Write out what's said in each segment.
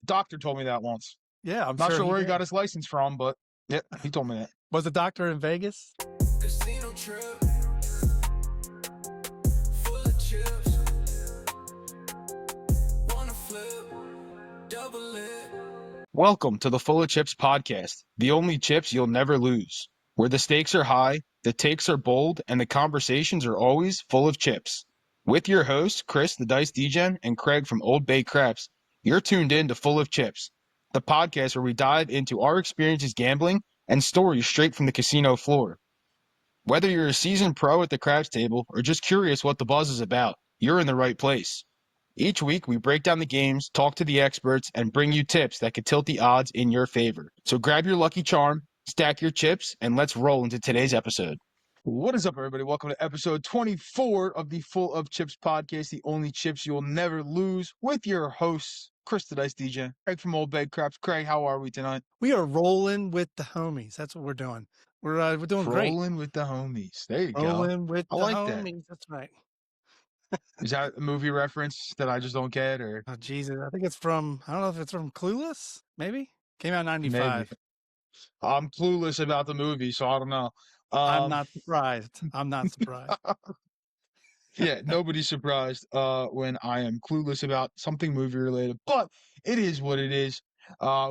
Doctor told me that once. Yeah, I'm Not sure sure where he did. got his license from, but yeah, he told me that. Was the doctor in Vegas? Casino trip, full of chips. Wanna flip, double it. Welcome to the FullofChips podcast, the only chips you'll never lose, where the stakes are high, the takes are bold, and the conversations are always full of chips. With your hosts, Chris the Dice Degen and Craig from Old Bay Craps, you're tuned in to FullofChips, the podcast where we dive into our experiences gambling and stories straight from the casino floor. Whether you're a seasoned pro at the craps table or just curious what the buzz is about, you're in the right place. Each week, we break down the games, talk to the experts, and bring you tips that could tilt the odds in your favor. So grab your lucky charm, stack your chips, and let's roll into today's episode. What is up, everybody? Welcome to episode 24 of the Full of Chips podcast, the only chips you'll never lose, with your hosts, Chris the Dice DJ, Craig from Old Bay Craps. Craig, how are we tonight? We are rolling with the homies. That's what we're doing. We're doing great. Rolling with the homies. There you go. Rolling with I the like that. homies. That's right. Is that a movie reference that I just don't get, or Oh, Jesus. I think it's from, I don't know if it's from Clueless, maybe? Came out in 95. maybe? I'm clueless about the movie, so I don't know. I'm not surprised. I'm not surprised. Yeah, nobody's surprised when I am clueless about something movie related, but it is what it is.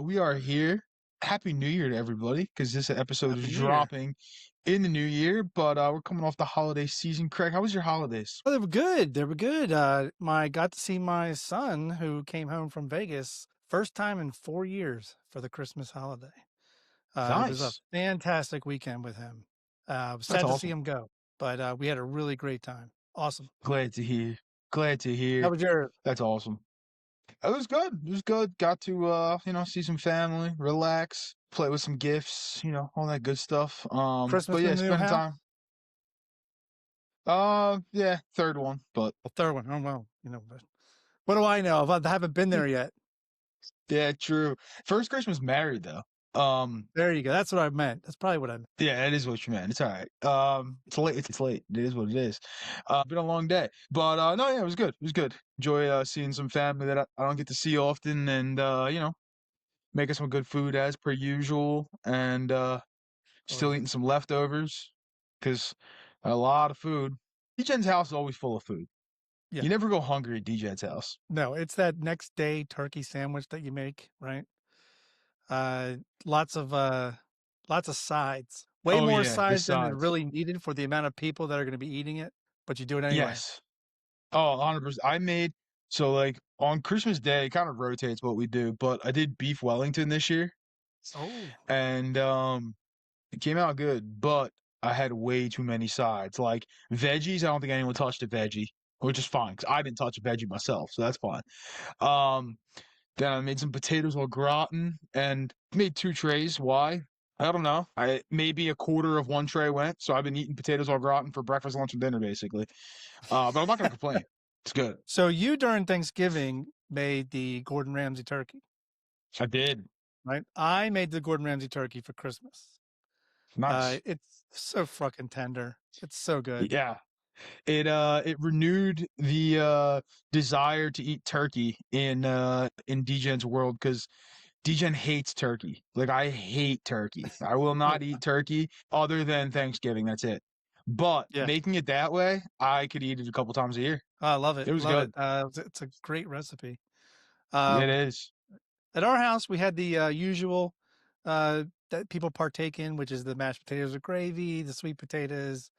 We are here. Happy New Year to everybody, because this episode Happy is New Year. dropping in the new year, but we're coming off the holiday season. Craig, how was your holidays? Oh, they were good. They were good. I got to see my son who came home from Vegas first time in 4 years for the Christmas holiday. It was a Nice. fantastic weekend with him. I was That's sad to awesome. see him go, but we had a really great time. Awesome. Glad to hear. Glad to hear. How was your? That's awesome. It was good. It was good. Got to see some family, relax, play with some gifts, all that good stuff. Christmas But yeah, in the new spending house? time. Yeah, third one, but The third one. Oh well, but what do I know? I haven't been there yet. yeah, true. First Christmas married though. There you go. That's what I meant. That's probably what I meant. Yeah, that is what you meant. It's all right. It's late. It's late. It is what it is. Been a long day, but no, yeah, it was good. It was good. Enjoy seeing some family that I don't get to see often, and making some good food as per usual, and still eating some leftovers because a lot of food. DJ's house is always full of food. Yeah. You never go hungry at DJ's house. No, it's that next day turkey sandwich that you make, right? Lots of sides. Way Oh, more yeah, the sides than is sides. really needed for the amount of people that are going to be eating it, but you do it anyway. Yes. Oh, 100%. I made so like on Christmas Day, it kind of rotates what we do, but I did beef Wellington this year, Oh, and it came out good, but I had way too many sides. Like veggies, I don't think anyone touched a veggie, which is fine because I didn't touch a veggie myself, so that's fine. Then I made some potatoes au gratin and made 2 trays. Why? I don't know. Maybe a quarter of one tray went, so I've been eating potatoes au gratin for breakfast, lunch, and dinner, basically. But I'm not gonna complain. It's good. so you during Thanksgiving made the Gordon Ramsay turkey, I did. right? I made the Gordon Ramsay turkey for Christmas. Nice. It's so fucking tender. It's so good. Yeah. It renewed the desire to eat turkey in Degen's world, because Degen hates turkey. Like, I hate turkey. I will not eat turkey other than Thanksgiving. That's it. But Yeah. making it that way, I could eat it a couple times a year. I love it. It was Love good. it. It's a great recipe. It is. At our house, we had the usual that people partake in, which is the mashed potatoes with gravy, the sweet potatoes.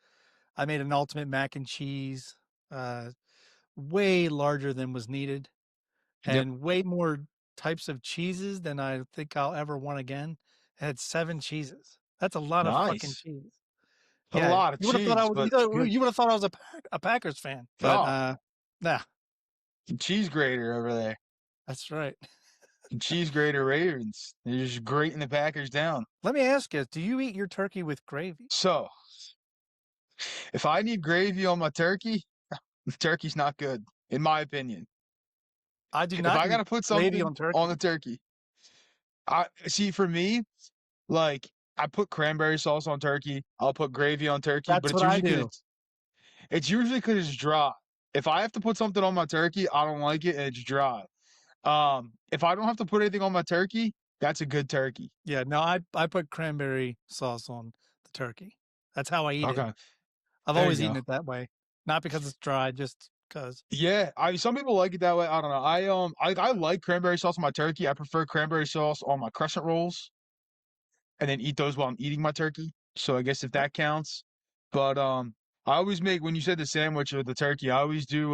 I made an ultimate mac and cheese, way larger than was needed, and way more types of cheeses than I think I'll ever want again. It had 7 cheeses. That's a lot of fucking Nice. cheese. A lot of you would have cheese, thought but you would have thought I was a Packers fan, but nah, cheese grater over there. that's right. Cheese grater Ravens. They're just grating the Packers down. Let me ask you: do you eat your turkey with gravy? So, if I need gravy on my turkey, the turkey's not good, in my opinion. I do If not. I gotta put something gravy on the turkey, I see. For me, like, I put cranberry sauce on turkey. I'll put gravy on turkey, That's but what I do. It's usually because it's dry. If I have to put something on my turkey, I don't like it and it's dry. If I don't have to put anything on my turkey, that's a good turkey. Yeah, no, I put cranberry sauce on the turkey. That's how I eat it. Okay, I've there you always go. eaten it that way, not because it's dry, just because. Yeah, some people like it that way. I don't know. I like cranberry sauce on my turkey. I prefer cranberry sauce on my crescent rolls, and then eat those while I'm eating my turkey. So I guess if Yep. that counts. But I always make when you said the sandwich or the turkey, I always do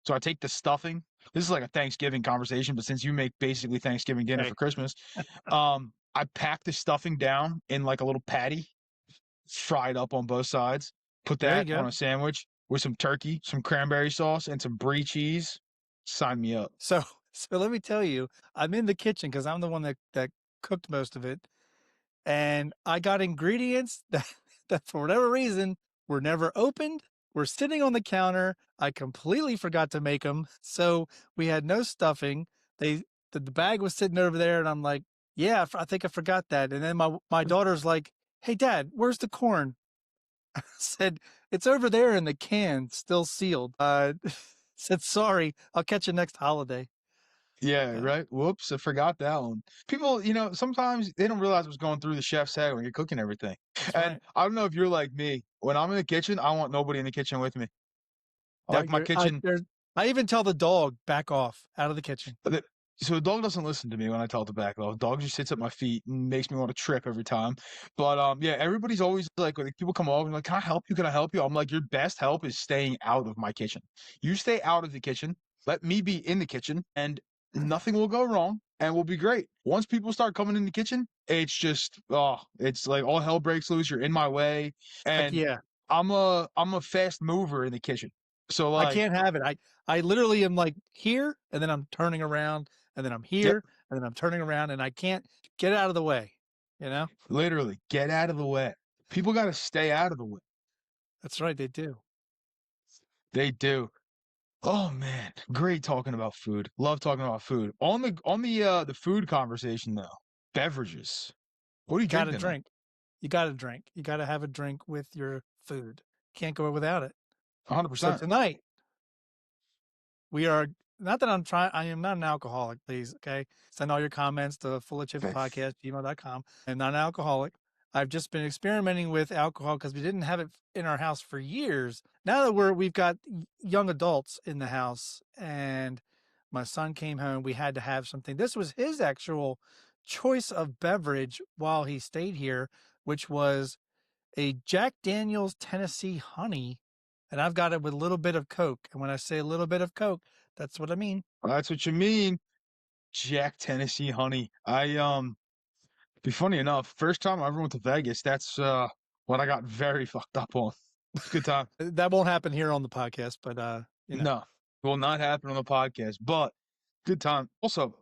so I take the stuffing. This is like a Thanksgiving conversation, but since you make basically Thanksgiving dinner Hey, for Christmas, I pack the stuffing down in like a little patty, fried up on both sides. Put there you that on go. a sandwich with some turkey, some cranberry sauce, and some brie cheese. Sign me up. So so let me tell you, I'm in the kitchen because I'm the one that cooked most of it, and I got ingredients that for whatever reason were never opened. Were sitting on the counter. I completely forgot to make them, so we had no stuffing. They the bag was sitting over there, and I'm like, yeah, I think I forgot that. And then my daughter's like, hey, Dad, where's the corn? Said it's over there in the can, still sealed. Said sorry, I'll catch you next holiday. Yeah, right. Whoops, I forgot that one. People, sometimes they don't realize what's going through the chef's head when you're cooking everything. That's And right. I don't know if you're like me. When I'm in the kitchen, I want nobody in the kitchen with me. I like That my you're kitchen. I even tell the dog back off out of the kitchen. So the dog doesn't listen to me when I tell it to back off. The dog just sits at my feet and makes me want to trip every time. But yeah, everybody's always like, when people come over and like, can I help you? Can I help you? I'm like, your best help is staying out of my kitchen. You stay out of the kitchen. Let me be in the kitchen, and nothing will go wrong, and we'll be great. Once people start coming in the kitchen, it's just it's like all hell breaks loose. You're in my way, Heck and yeah. I'm a fast mover in the kitchen. So I like, can't have it. I literally am like here and then I'm turning around and then I'm yep, here and then I'm turning around and I can't get out of the way. You know? literally get out of the way. People got to stay out of the way. That's right, they do. They do. Oh man, great talking about food. Love talking about food. On the food conversation though, beverages. What do you drink Gotta tonight? drink. You gotta drink. You gotta have a drink with your food. Can't go without it. So 100%. tonight we are not that I am not an alcoholic, please. Okay. Send all your comments to fullofchipspodcast@gmail.com. I'm not an alcoholic. I've just been experimenting with alcohol because we didn't have it in our house for years. Now that we've got young adults in the house and my son came home, we had to have something. This was his actual choice of beverage while he stayed here, which was a Jack Daniel's Tennessee Honey, and I've got it with a little bit of Coke. And when I say a little bit of Coke, that's what I mean. That's what you mean. Jack Tennessee Honey. Be funny enough, first time I ever went to Vegas, that's what I got very fucked up on. It's a good time. That won't happen here on the podcast, but No, will not happen on the podcast, but good time. Also,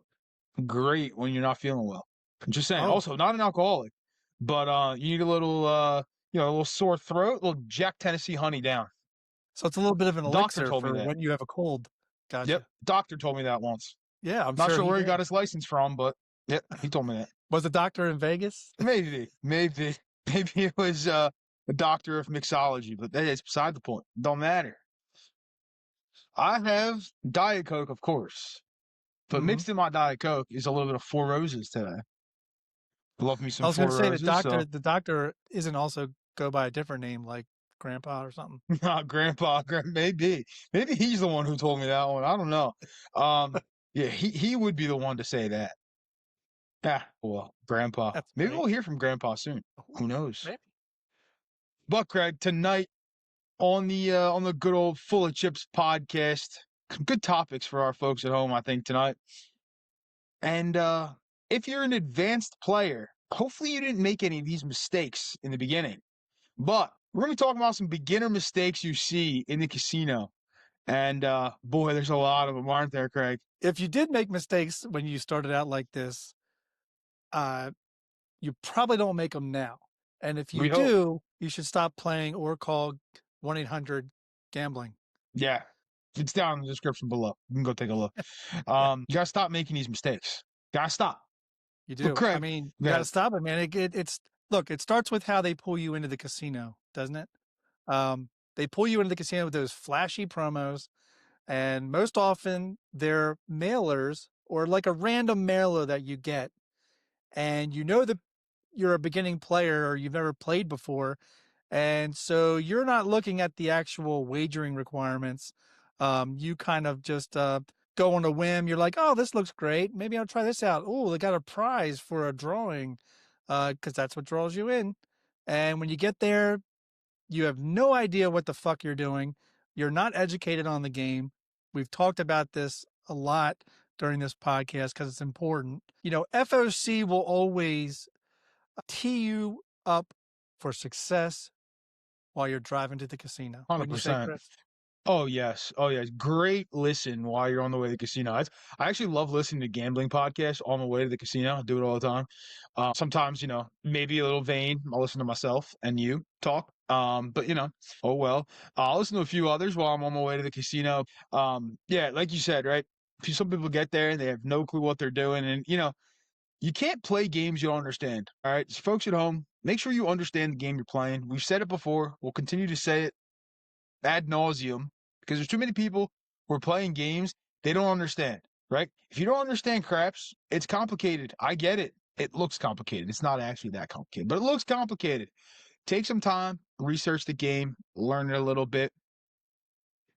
great when you're not feeling well. I'm just saying. oh, Also, not an alcoholic, but you need a little a little sore throat, a little Jack Tennessee Honey down. so it's a little bit of an Doctor elixir told me for that. when you have a cold. Yep, Gotcha. doctor told me that once. Yeah, I'm Not sure sure he where he got did. his license from, but yep, he told me that. Was the doctor in Vegas? Maybe, maybe, maybe it was a doctor of mixology, but that is beside the point. Don't matter. I have Diet Coke, of course, but Mm-hmm. mixed in my Diet Coke is a little bit of Four Roses today. Love me I some was going to Four say Roses, so the doctor isn't also go by a different name like Grandpa or something. Grandpa, maybe he's the one who told me that one. I don't know. Yeah, he would be the one to say that. Yeah, well, Grandpa. That's Maybe funny. we'll hear from Grandpa soon. Ooh, Who knows? maybe. But Craig, tonight on the good old Full of Chips podcast, some good topics for our folks at home, I think, tonight. And if you're an advanced player, hopefully you didn't make any of these mistakes in the beginning. But we're going to be talking about some beginner mistakes you see in the casino. And boy, there's a lot of them, aren't there, Craig? If you did make mistakes when you started out like this, uh, you probably don't make them now. And if you We hope. do, you should stop playing or call 1-800-GAMBLING. Yeah. It's down in the description below. You can go take a look. Yeah, You gotta stop making these mistakes. Gotta stop. you But do. I Craig, mean, you got to yeah, stop it, man. It's look, it starts with how they pull you into the casino, doesn't it? They pull you into the casino with those flashy promos, and most often they're mailers or like a random mailer that you get, and you know that you're a beginning player or you've never played before, and so you're not looking at the actual wagering requirements. You kind of just go on a whim. You're like, oh, this looks great. Maybe I'll try this out. Oh, they got a prize for a drawing, because that's what draws you in. And when you get there, you have no idea what the fuck you're doing. You're not educated on the game. We've talked about this a lot during this podcast because it's important. F.O.C will always tee you up for success while you're driving to the casino. Wouldn't you say, 100%. Chris? Oh yes. Oh yes. Great listen while you're on the way to the casino. I actually love listening to gambling podcasts on the way to the casino. I do it all the time. Sometimes, maybe a little vain. I'll listen to myself and you talk. But oh well. I'll listen to a few others while I'm on my way to the casino. Yeah, like you said, right? Some people get there and they have no clue what they're doing. And, you can't play games you don't understand. All right. So folks at home, make sure you understand the game you're playing. We've said it before. We'll continue to say it ad nauseum because there's too many people who are playing games they don't understand, right? If you don't understand craps, it's complicated. I get it. It looks complicated. It's not actually that complicated, but it looks complicated. Take some time, research the game, learn it a little bit.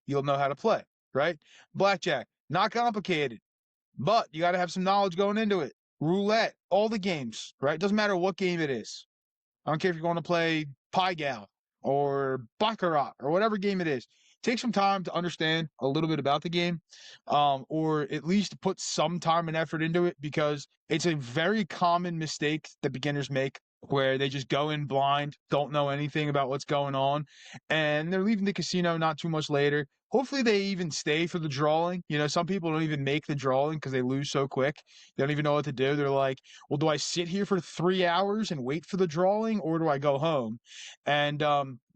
You'll know how to play, right? Blackjack, not complicated, but you got to have some knowledge going into it. Roulette, all the games, right? Doesn't matter what game it is. I don't care if you're going to play Pie Gal or Baccarat or whatever game it is. Take some time to understand a little bit about the game, or at least put some time and effort into it because it's a very common mistake that beginners make where they just go in blind, don't know anything about what's going on, and they're leaving the casino not too much later. Hopefully they even stay for the drawing. Some people don't even make the drawing because they lose so quick. They don't even know what to do. They're like, well, do I sit here for 3 hours and wait for the drawing or do I go home? And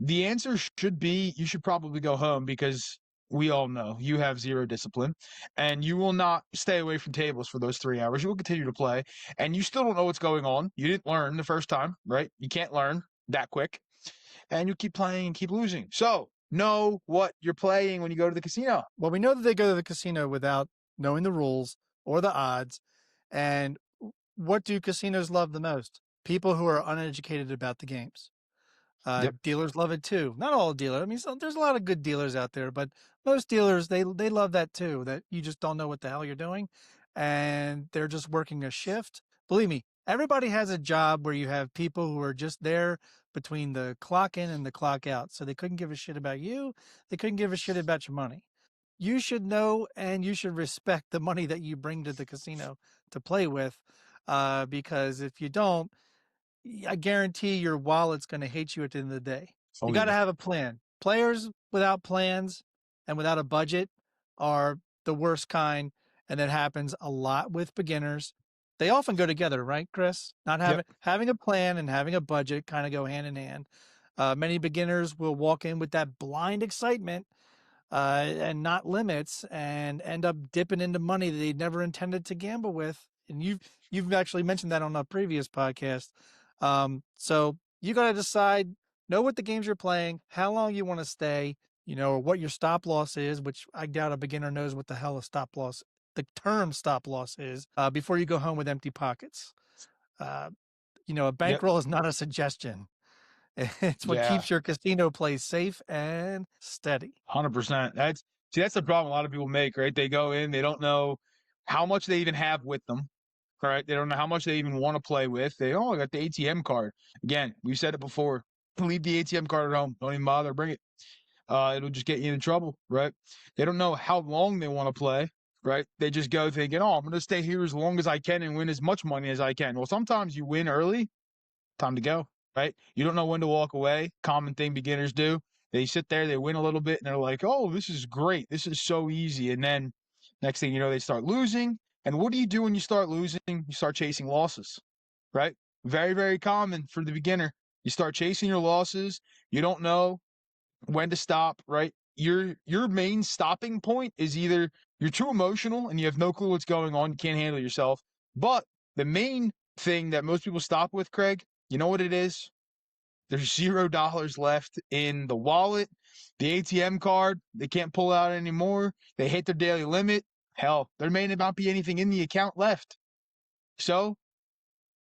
the answer should be you should probably go home because we all know you have zero discipline and you will not stay away from tables for those 3 hours. You will continue to play and you still don't know what's going on. You didn't learn the first time, right? You can't learn that quick and you keep playing and keep losing. So know what you're playing when you go to the casino. Well, we know that they go to the casino without knowing the rules or the odds. And what do casinos love the most? People who are uneducated about the games. Yep. Dealers love it too. Not all dealers. I mean, there's a lot of good dealers out there, but most dealers, they love that too, that you just don't know what the hell you're doing. And they're just working a shift. Believe me, everybody has a job where you have people who are just there between the clock in and the clock out. So they couldn't give a shit about you. They couldn't give a shit about your money. You should know and you should respect the money that you bring to the casino to play with, because if you don't, I guarantee your wallet's going to hate you at the end of the day. You got to have a plan. Players without plans and without a budget are the worst kind, and that happens a lot with beginners. They often go together, right, Chris? Not having a plan and having a budget kind of go hand in hand. Many beginners will walk in with that blind excitement and not limits, and end up dipping into money that they never intended to gamble with. And you've actually mentioned that on a previous podcast. So you got to decide, know what the games you're playing, how long you want to stay, or what your stop loss is, which I doubt a beginner knows what the hell a stop loss, the term stop loss is, before you go home with empty pockets. A bankroll is not a suggestion. It's what keeps your casino play safe and steady. 100%. That's the problem a lot of people make, right? They go in, they don't know how much they even have with them, right? They don't know how much they even want to play with. I got the ATM card. Again, we've said it before. Leave the ATM card at home. Don't even bother. Bring it. It'll just get you into trouble, right? They don't know how long they want to play, right? They just go thinking, I'm going to stay here as long as I can and win as much money as I can. Well, sometimes you win early, time to go, right? You don't know when to walk away. Common thing beginners do. They sit there, they win a little bit, and they're like, oh, this is great. This is so easy. And then next thing you know, they start losing. And what do you do when you start losing? You start chasing losses, right? Very, very common for the beginner. You start chasing your losses. You don't know when to stop, right? Your main stopping point is either you're too emotional and you have no clue what's going on. You can't handle yourself. But the main thing that most people stop with, Craig, you know what it is? There's $0 left in the wallet, the ATM card. They can't pull out anymore. They hit their daily limit. Hell, there may not be anything in the account left. So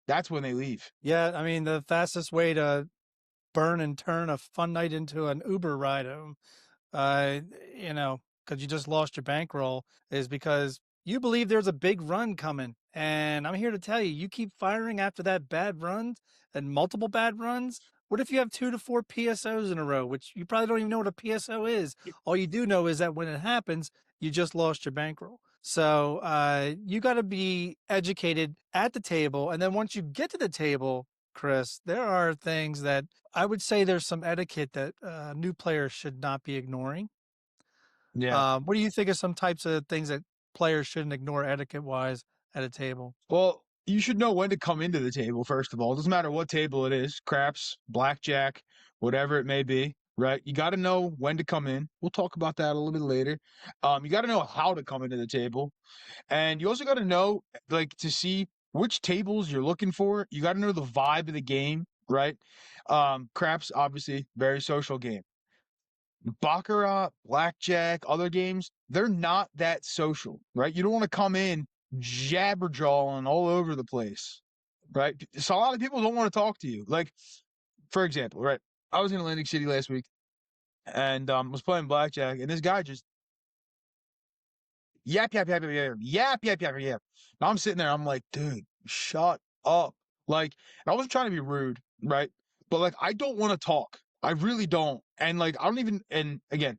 that's when they leave. Yeah, I mean, the fastest way to burn and turn a fun night into an Uber ride home, uh, because you just lost your bankroll, is because you believe there's a big run coming. And I'm here to tell you, you keep firing after that bad run and multiple bad runs. What if you have 2 to 4 PSOs in a row, which you probably don't even know what a PSO is? All you do know is that when it happens, you just lost your bankroll. So you got to be educated at the table. And then once you get to the table, Chris, there are things that I would say there's some etiquette that new players should not be ignoring. Yeah. What do you think of some types of things that players shouldn't ignore etiquette wise at a table? Well, you should know when to come into the table, first of all. It doesn't matter what table it is, craps, blackjack, whatever it may be, right? You got to know when to come in. We'll talk about that a little bit later. You got to know how to come into the table. And you also got to know, like, to see which tables you're looking for. You got to know the vibe of the game, right? Craps, obviously, very social game. Baccarat, blackjack, other games, they're not that social, right? You don't want to come in jabberjawing all over the place, right? So a lot of people don't want to talk to you. Like, for example, right? I was in Atlantic City last week and was playing blackjack, and this guy just yap, yap, yap, yap, yap, yap, yap, yap, yap. Now I'm sitting there, I'm like, dude, shut up. Like, and I wasn't trying to be rude, right? But like, I don't want to talk. I really don't. And like, I don't even, and again,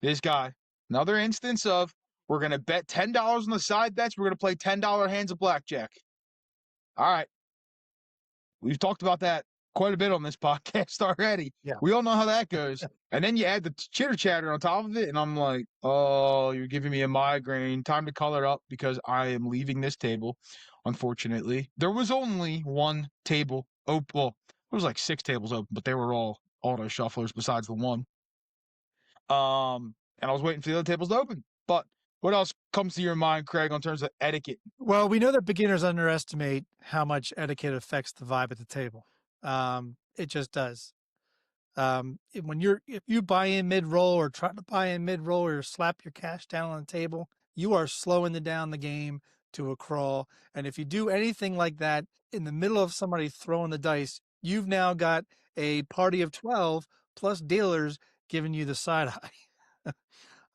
this guy, another instance of we're going to bet $10 on the side bets. We're going to play $10 hands of blackjack. All right. We've talked about that quite a bit on this podcast already. Yeah. We all know how that goes. And then you add the chitter chatter on top of it. And I'm like, oh, you're giving me a migraine. Time to color up because I am leaving this table. Unfortunately, there was only one table open. Well, there was like 6 tables open, but they were all auto shufflers besides the one. And I was waiting for the other tables to open. But what else comes to your mind, Craig, in terms of etiquette? Well, we know that beginners underestimate how much etiquette affects the vibe at the table. It just does. If you buy in mid roll or try to buy in mid roll or slap your cash down on the table, you are slowing down the game to a crawl. And if you do anything like that in the middle of somebody throwing the dice, you've now got a party of 12 plus dealers giving you the side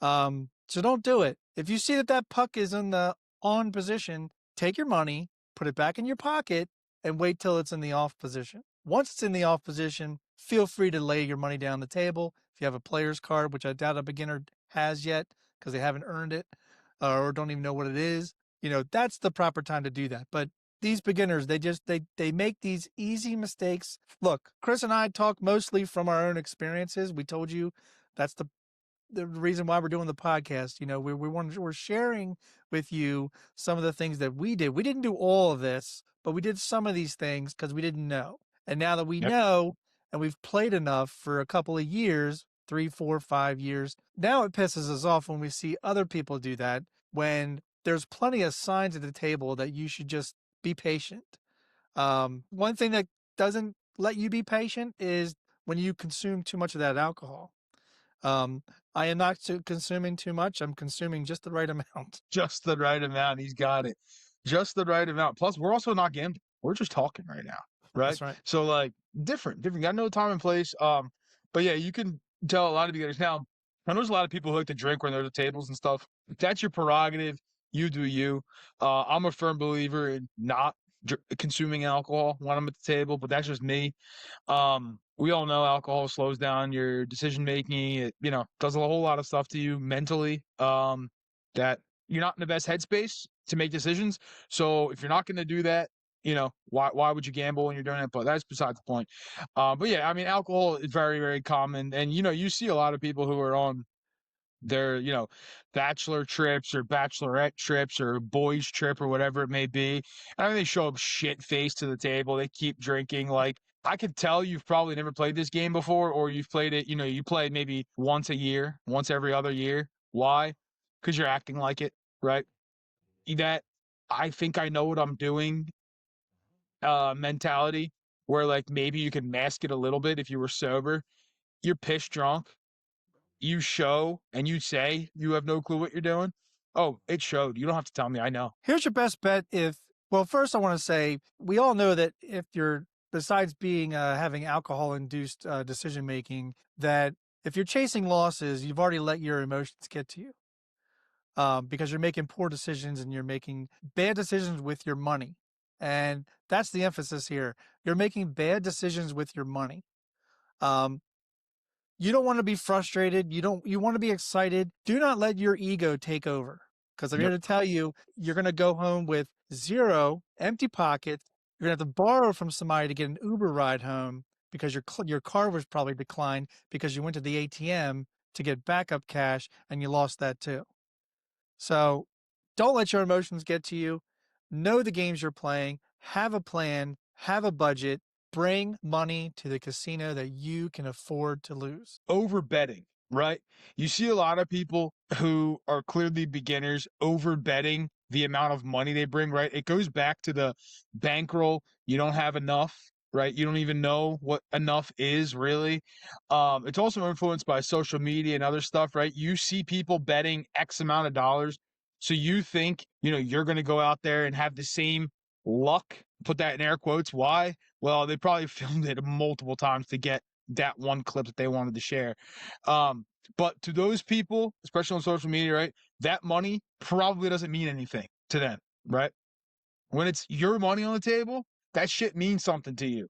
eye. So don't do it. If you see that puck is in the on position, take your money, put it back in your pocket, and wait till it's in the off position. Once it's in the off position, feel free to lay your money down the table. If you have a player's card, which I doubt a beginner has yet because they haven't earned it or don't even know what it is, that's the proper time to do that. But these beginners, they make these easy mistakes. Look, Chris and I talk mostly from our own experiences. We told you that's the reason why we're doing the podcast. We're sharing with you some of the things that we did. We didn't do all of this, but we did some of these things because we didn't know. And now that we know and we've played enough for a couple of years, 3, 4, 5 years, now it pisses us off when we see other people do that, when there's plenty of signs at the table that you should just be patient. One thing that doesn't let you be patient is when you consume too much of that alcohol. I am not consuming too much. I'm consuming just the right amount. Just the right amount. He's got it. Just the right amount. Plus, we're also not gambling. We're just talking right now. Right? That's right. So, like, different. You got no time and place. But yeah, you can tell a lot of beginners. Now, I know there's a lot of people who like to drink when they're at the tables and stuff. That's your prerogative. You do you. I'm a firm believer in not consuming alcohol when I'm at the table, but that's just me. We all know alcohol slows down your decision making. It, does a whole lot of stuff to you mentally. That you're not in the best headspace to make decisions. So if you're not going to do that, why would you gamble when you're doing it? But that's besides the point. But yeah, I mean, alcohol is very, very common, and you see a lot of people who are on their, bachelor trips or bachelorette trips or boys trip or whatever it may be. And I mean, they show up shit faced to the table. They keep drinking. Like, I could tell you've probably never played this game before, or you've played it, you play it maybe once a year, once every other year. Why? Because you're acting like it, right? That I think I know what I'm doing mentality, where like maybe you can mask it a little bit if you were sober. You're piss drunk. You show and you say you have no clue what you're doing. Oh, it showed. You don't have to tell me. I know. Here's your best bet well, first I want to say we all know that if you're, besides being having alcohol induced decision making, that if you're chasing losses, you've already let your emotions get to you. Because you're making poor decisions and you're making bad decisions with your money. And that's the emphasis here. You're making bad decisions with your money. You don't want to be frustrated. You want to be excited. Do not let your ego take over. Because I'm here to tell you, you're going to go home with 0 empty pockets. You're going to have to borrow from somebody to get an Uber ride home because your car was probably declined because you went to the ATM to get backup cash and you lost that too. So don't let your emotions get to you. Know the games you're playing, have a plan, have a budget, bring money to the casino that you can afford to lose. Over betting, right? You see a lot of people who are clearly beginners over betting the amount of money they bring, right? It goes back to the bankroll. You don't have enough, right? You don't even know what enough is really. It's also influenced by social media and other stuff, right? You see people betting X amount of dollars. So you think, you're going to go out there and have the same luck, put that in air quotes. Why? Well, they probably filmed it multiple times to get that one clip that they wanted to share. But to those people, especially on social media, right, that money probably doesn't mean anything to them, right? When it's your money on the table, that shit means something to you.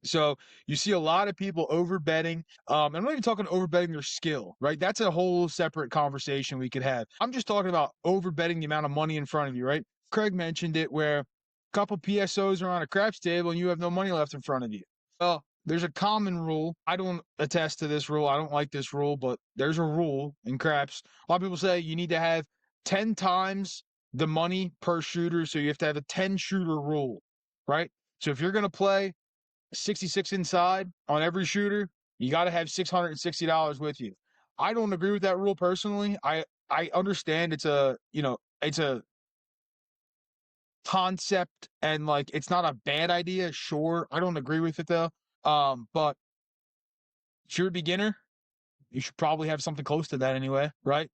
So you see a lot of people over betting. I'm not even talking over betting their skill, right? That's a whole separate conversation we could have. I'm just talking about over betting the amount of money in front of you, right? Craig mentioned it where a couple PSOs are on a craps table and you have no money left in front of you. Well, there's a common rule. I don't attest to this rule. I don't like this rule, but there's a rule in craps. A lot of people say you need to have 10 times the money per shooter. So you have to have a 10 shooter rule, right? So if you're going to play 66 inside on every shooter, you got to have $660 with you. I don't agree with that rule personally. I understand it's a concept and like it's not a bad idea. Sure, I don't agree with it though. But if you're a beginner, you should probably have something close to that anyway, right?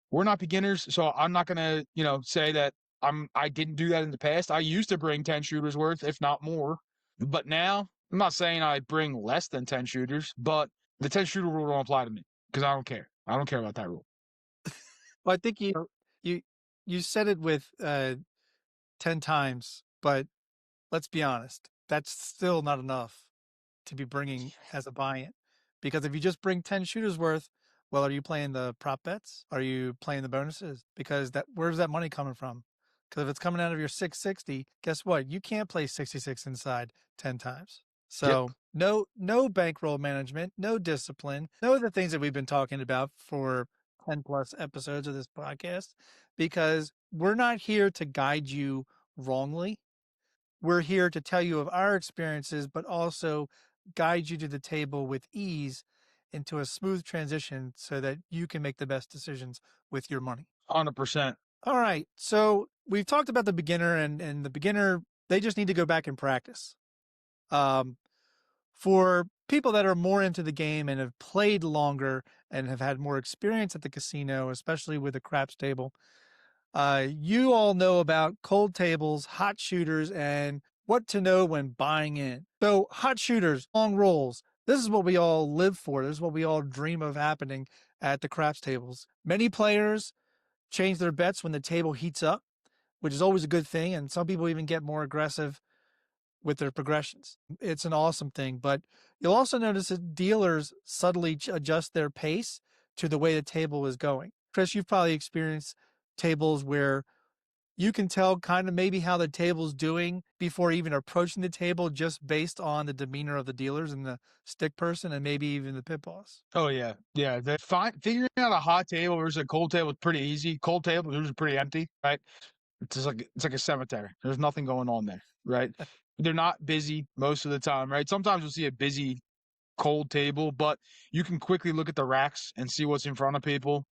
We're not beginners, so I'm not gonna, say that I didn't do that in the past. I used to bring 10 shooters worth, if not more. But now, I'm not saying I bring less than 10 shooters, but the 10 shooter rule don't apply to me because I don't care. I don't care about that rule. Well, I think you said it with 10 times, but let's be honest, that's still not enough to be bringing as a buy-in. Because if you just bring 10 shooters worth, well, are you playing the prop bets? Are you playing the bonuses? Because where's that money coming from? Because if it's coming out of your 660, guess what? You can't play 66 inside 10 times. So no bankroll management, no discipline, no of the things that we've been talking about for 10 plus episodes of this podcast, because we're not here to guide you wrongly. We're here to tell you of our experiences, but also guide you to the table with ease into a smooth transition so that you can make the best decisions with your money. 100%. All right. So we've talked about the beginner and the beginner, they just need to go back and practice. For people that are more into the game and have played longer and have had more experience at the casino, especially with a craps table, you all know about cold tables, hot shooters, and what to know when buying in. So hot shooters, long rolls. This is what we all live for. This is what we all dream of happening at the craps tables. Many players change their bets when the table heats up, which is always a good thing. And some people even get more aggressive with their progressions. It's an awesome thing, but you'll also notice that dealers subtly adjust their pace to the way the table is going. Chris, you've probably experienced tables where you can tell kind of maybe how the table's doing before even approaching the table just based on the demeanor of the dealers and the stick person and maybe even the pit boss. Oh yeah. Yeah. Figuring out a hot table versus a cold table is pretty easy. Cold table is pretty empty, right? It's like a cemetery. There's nothing going on there, right? They're not busy most of the time, right? Sometimes you'll see a busy cold table, but you can quickly look at the racks and see what's in front of people.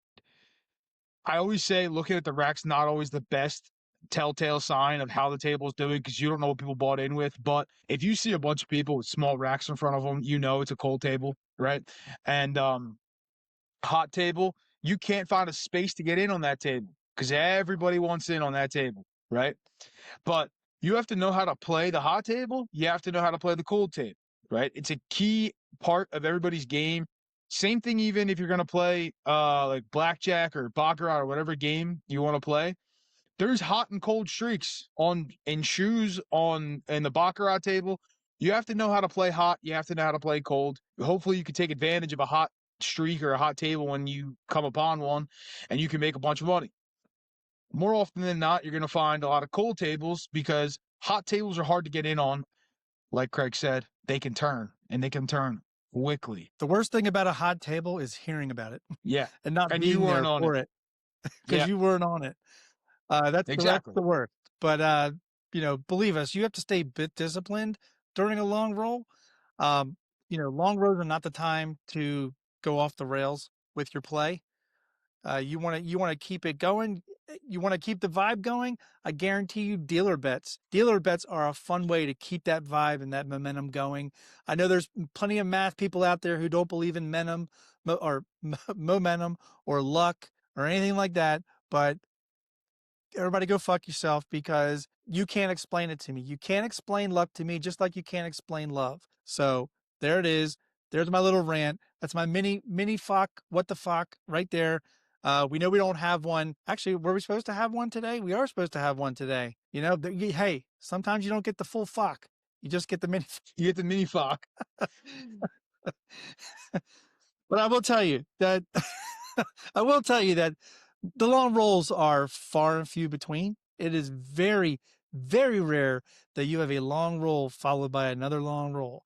I always say looking at the racks not always the best telltale sign of how the table is doing because you don't know what people bought in with. But if you see a bunch of people with small racks in front of them, you know it's a cold table, right? And hot table, you can't find a space to get in on that table because everybody wants in on that table, right? But you have to know how to play the hot table. You have to know how to play the cold table, right? It's a key part of everybody's game. Same thing, even if you're going to play like blackjack or baccarat or whatever game you want to play. There's hot and cold streaks in shoes in the baccarat table. You have to know how to play hot. You have to know how to play cold. Hopefully, you can take advantage of a hot streak or a hot table when you come upon one, and you can make a bunch of money. More often than not, you're going to find a lot of cold tables because hot tables are hard to get in on. Like Craig said, they can turn, and they can turn quickly. The worst thing about a hot table is hearing about it. Yeah. And not And being you there weren't on for it because Yeah. you weren't on it. That's Exactly. the worst. But believe us, you have to stay a bit disciplined during a long roll. Long rolls are not the time to go off the rails with your play. You want to keep it going. You want to keep the vibe going. I guarantee you, dealer bets. Dealer bets are a fun way to keep that vibe and that momentum going. I know there's plenty of math people out there who don't believe in momentum or luck or anything like that, but everybody go fuck yourself because you can't explain it to me. You can't explain luck to me just like you can't explain love. So there it is. There's my little rant. That's my mini fuck. What the fuck right there. We know we don't have one. Actually, were we supposed to have one today? We are supposed to have one today. Hey, sometimes you don't get the full fuck. You just get the mini. You get the mini fuck. But I will tell you that the long rolls are far and few between. It is very, very rare that you have a long roll followed by another long roll.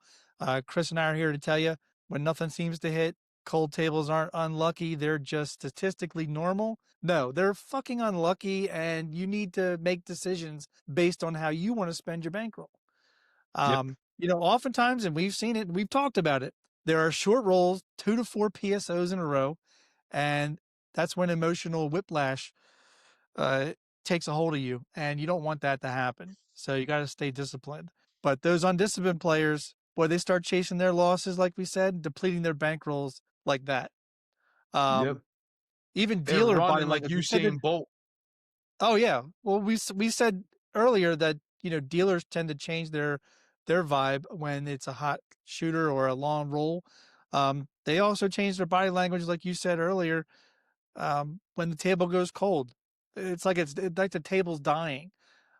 Chris and I are here to tell you when nothing seems to hit, cold tables aren't unlucky. They're just statistically normal. No, they're fucking unlucky, and you need to make decisions based on how you want to spend your bankroll. Oftentimes, and we've seen it, we've talked about it, there are short rolls, 2 to 4 PSOs in a row, and that's when emotional whiplash takes a hold of you, and you don't want that to happen. So you got to stay disciplined. But those undisciplined players, boy, they start chasing their losses, like we said, depleting their bankrolls like that. Even They're dealer body running like language. Usain Bolt. Oh yeah. Well, we said earlier that dealers tend to change their vibe when it's a hot shooter or a long roll. They also change their body language, like you said earlier, when the table goes cold. It's like the table's dying.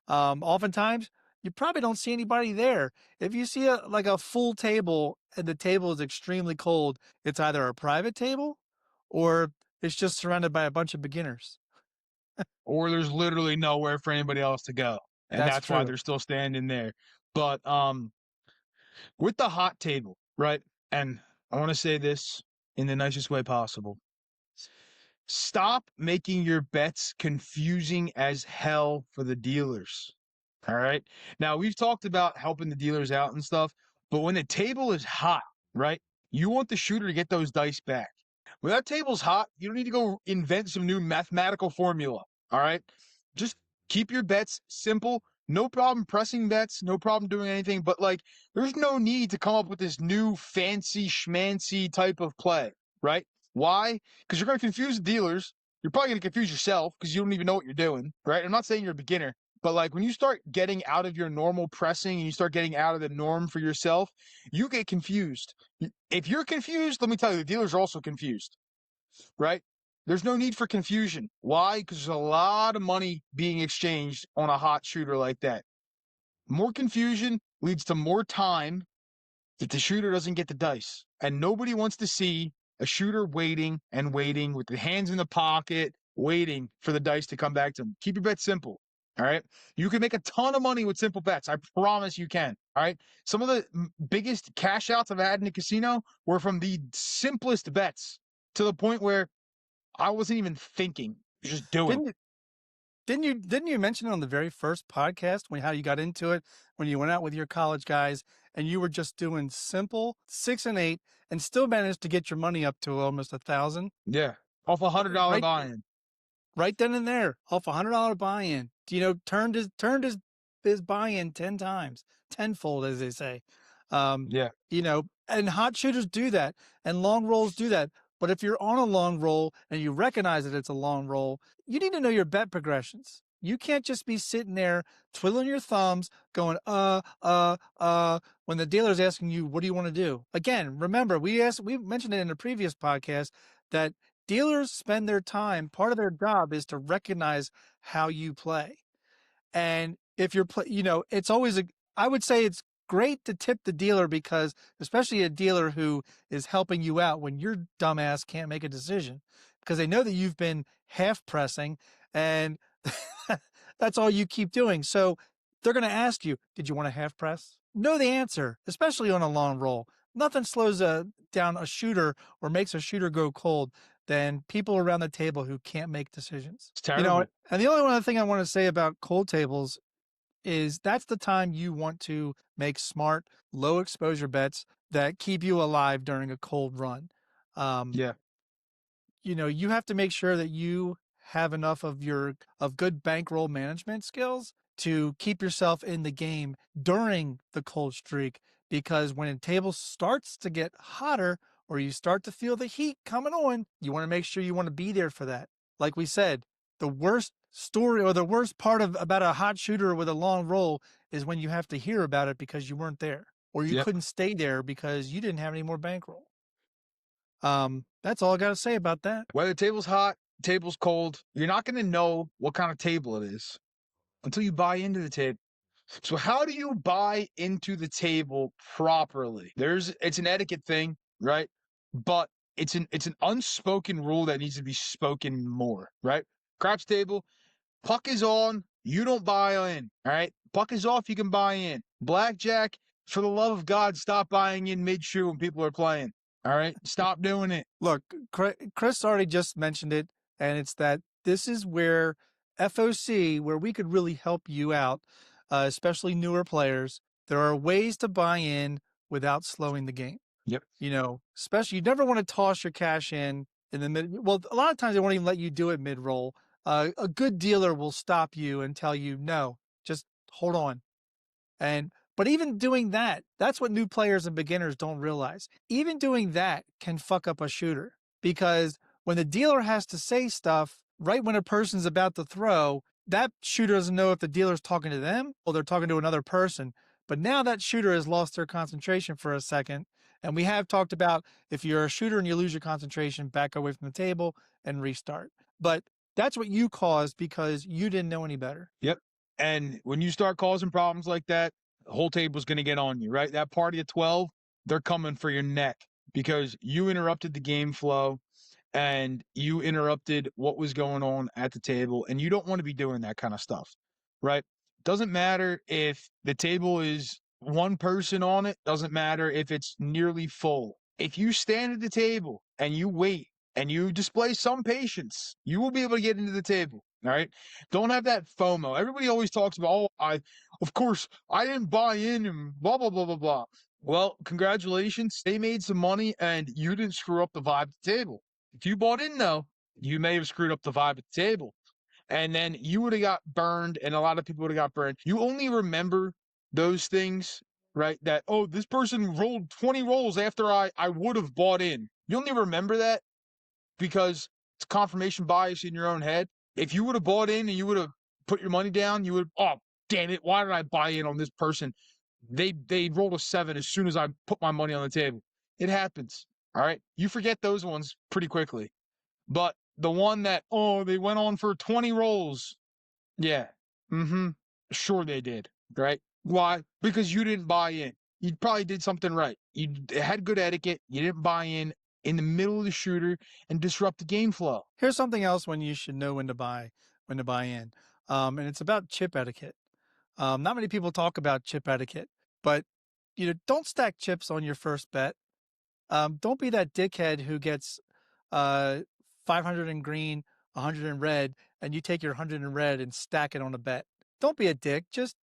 Oftentimes, you probably don't see anybody there. If you see a full table and the table is extremely cold, it's either a private table or it's just surrounded by a bunch of beginners. Or there's literally nowhere for anybody else to go. And that's why they're still standing there. But with the hot table, right? And I want to say this in the nicest way possible. Stop making your bets confusing as hell for the dealers. All right. Now, we've talked about helping the dealers out and stuff, but when the table is hot, right, you want the shooter to get those dice back. When that table's hot, you don't need to go invent some new mathematical formula. All right. Just keep your bets simple. No problem pressing bets. No problem doing anything. But, there's no need to come up with this new fancy schmancy type of play, right? Why? Because you're going to confuse the dealers. You're probably going to confuse yourself because you don't even know what you're doing, right? I'm not saying you're a beginner, but when you start getting out of your normal pressing and you start getting out of the norm for yourself, you get confused. If you're confused, let me tell you, the dealers are also confused, right? There's no need for confusion. Why? Because there's a lot of money being exchanged on a hot shooter like that. More confusion leads to more time that the shooter doesn't get the dice. And nobody wants to see a shooter waiting and waiting with the hands in the pocket, waiting for the dice to come back to them. Keep your bets simple. All right. You can make a ton of money with simple bets. I promise you can. All right. Some of the biggest cash outs I've had in the casino were from the simplest bets to the point where I wasn't even thinking, just doing. Didn't you mention on the very first podcast how you got into it, when you went out with your college guys and you were just doing simple 6 and 8 and still managed to get your money up to almost 1,000? Yeah. Off $100 buy-in. Right then and there, off $100 buy-in. Turned his buy-in 10 times, tenfold, as they say. Yeah. And hot shooters do that, and long rolls do that. But if you're on a long roll and you recognize that it's a long roll, you need to know your bet progressions. You can't just be sitting there twiddling your thumbs, going, when the dealer's asking you, what do you want to do? Again, remember, we mentioned it in a previous podcast that dealers spend their time, part of their job is to recognize how you play. And if you're, it's always I would say it's great to tip the dealer because, especially a dealer who is helping you out when your dumbass can't make a decision, because they know that you've been half pressing and that's all you keep doing. So they're going to ask you, did you want to half press? Know the answer, especially on a long roll. Nothing slows down a shooter or makes a shooter go cold than people around the table who can't make decisions. It's terrible. And the only other thing I want to say about cold tables is that's the time you want to make smart, low exposure bets that keep you alive during a cold run. Yeah. You have to make sure that you have enough of good bankroll management skills to keep yourself in the game during the cold streak, because when a table starts to get hotter or you start to feel the heat coming on, you want to make sure you want to be there for that. Like we said, the worst story or the worst part about a hot shooter with a long roll is when you have to hear about it because you weren't there or you couldn't stay there because you didn't have any more bankroll. That's all I got to say about that. Whether the table's hot, table's cold, you're not going to know what kind of table it is until you buy into the table. So how do you buy into the table properly? It's an etiquette thing, right? But it's an unspoken rule that needs to be spoken more, right? Craps table, puck is on, you don't buy in, all right? Puck is off, you can buy in. Blackjack, for the love of God, stop buying in mid-shoe when people are playing, all right? Stop doing it. Look, Chris already just mentioned it, and it's that this is where F.O.C, where we could really help you out, especially newer players. There are ways to buy in without slowing the game. Yep. Especially you never want to toss your cash in the mid. Well, a lot of times they won't even let you do it mid-roll. A good dealer will stop you and tell you, no, just hold on. But even doing that, that's what new players and beginners don't realize. Even doing that can fuck up a shooter, because when the dealer has to say stuff right when a person's about to throw, that shooter doesn't know if the dealer's talking to them or they're talking to another person. But now that shooter has lost their concentration for a second. And we have talked about, if you're a shooter and you lose your concentration, back away from the table and restart. But that's what you caused because you didn't know any better. Yep. And when you start causing problems like that, the whole table's going to get on you, right? That party of 12, they're coming for your neck because you interrupted the game flow and you interrupted what was going on at the table. And you don't want to be doing that kind of stuff, right? Doesn't matter if the table is one person on it. Doesn't matter if it's nearly full. If you stand at the table and you wait and you display some patience, you will be able to get into the table. All right. Don't have that FOMO. Everybody always talks about, of course, I didn't buy in and blah, blah, blah, blah, blah. Well, congratulations. They made some money and you didn't screw up the vibe at the table. If you bought in, though, you may have screwed up the vibe at the table. And then you would have got burned, and a lot of people would have got burned. You only remember those things, right? That, oh, this person rolled 20 rolls after I would have bought in. You only remember that because it's confirmation bias in your own head. If you would have bought in and you would have put your money down, you would, oh, damn it, why did I buy in on this person? They rolled a 7 as soon as I put my money on the table. It happens, all right? You forget those ones pretty quickly. But the one that, oh, they went on for 20 rolls. Yeah. Sure they did, right? Why? Because you didn't buy in. You probably did something right. You had good etiquette. You didn't buy in the middle of the shooter and disrupt the game flow. Here's something else when you should know when to buy in. And it's about chip etiquette. Not many people talk about chip etiquette, but don't stack chips on your first bet. Don't be that dickhead who gets 500 in green, 100 in red, and you take your 100 in red and stack it on a bet. Don't be a dick. Just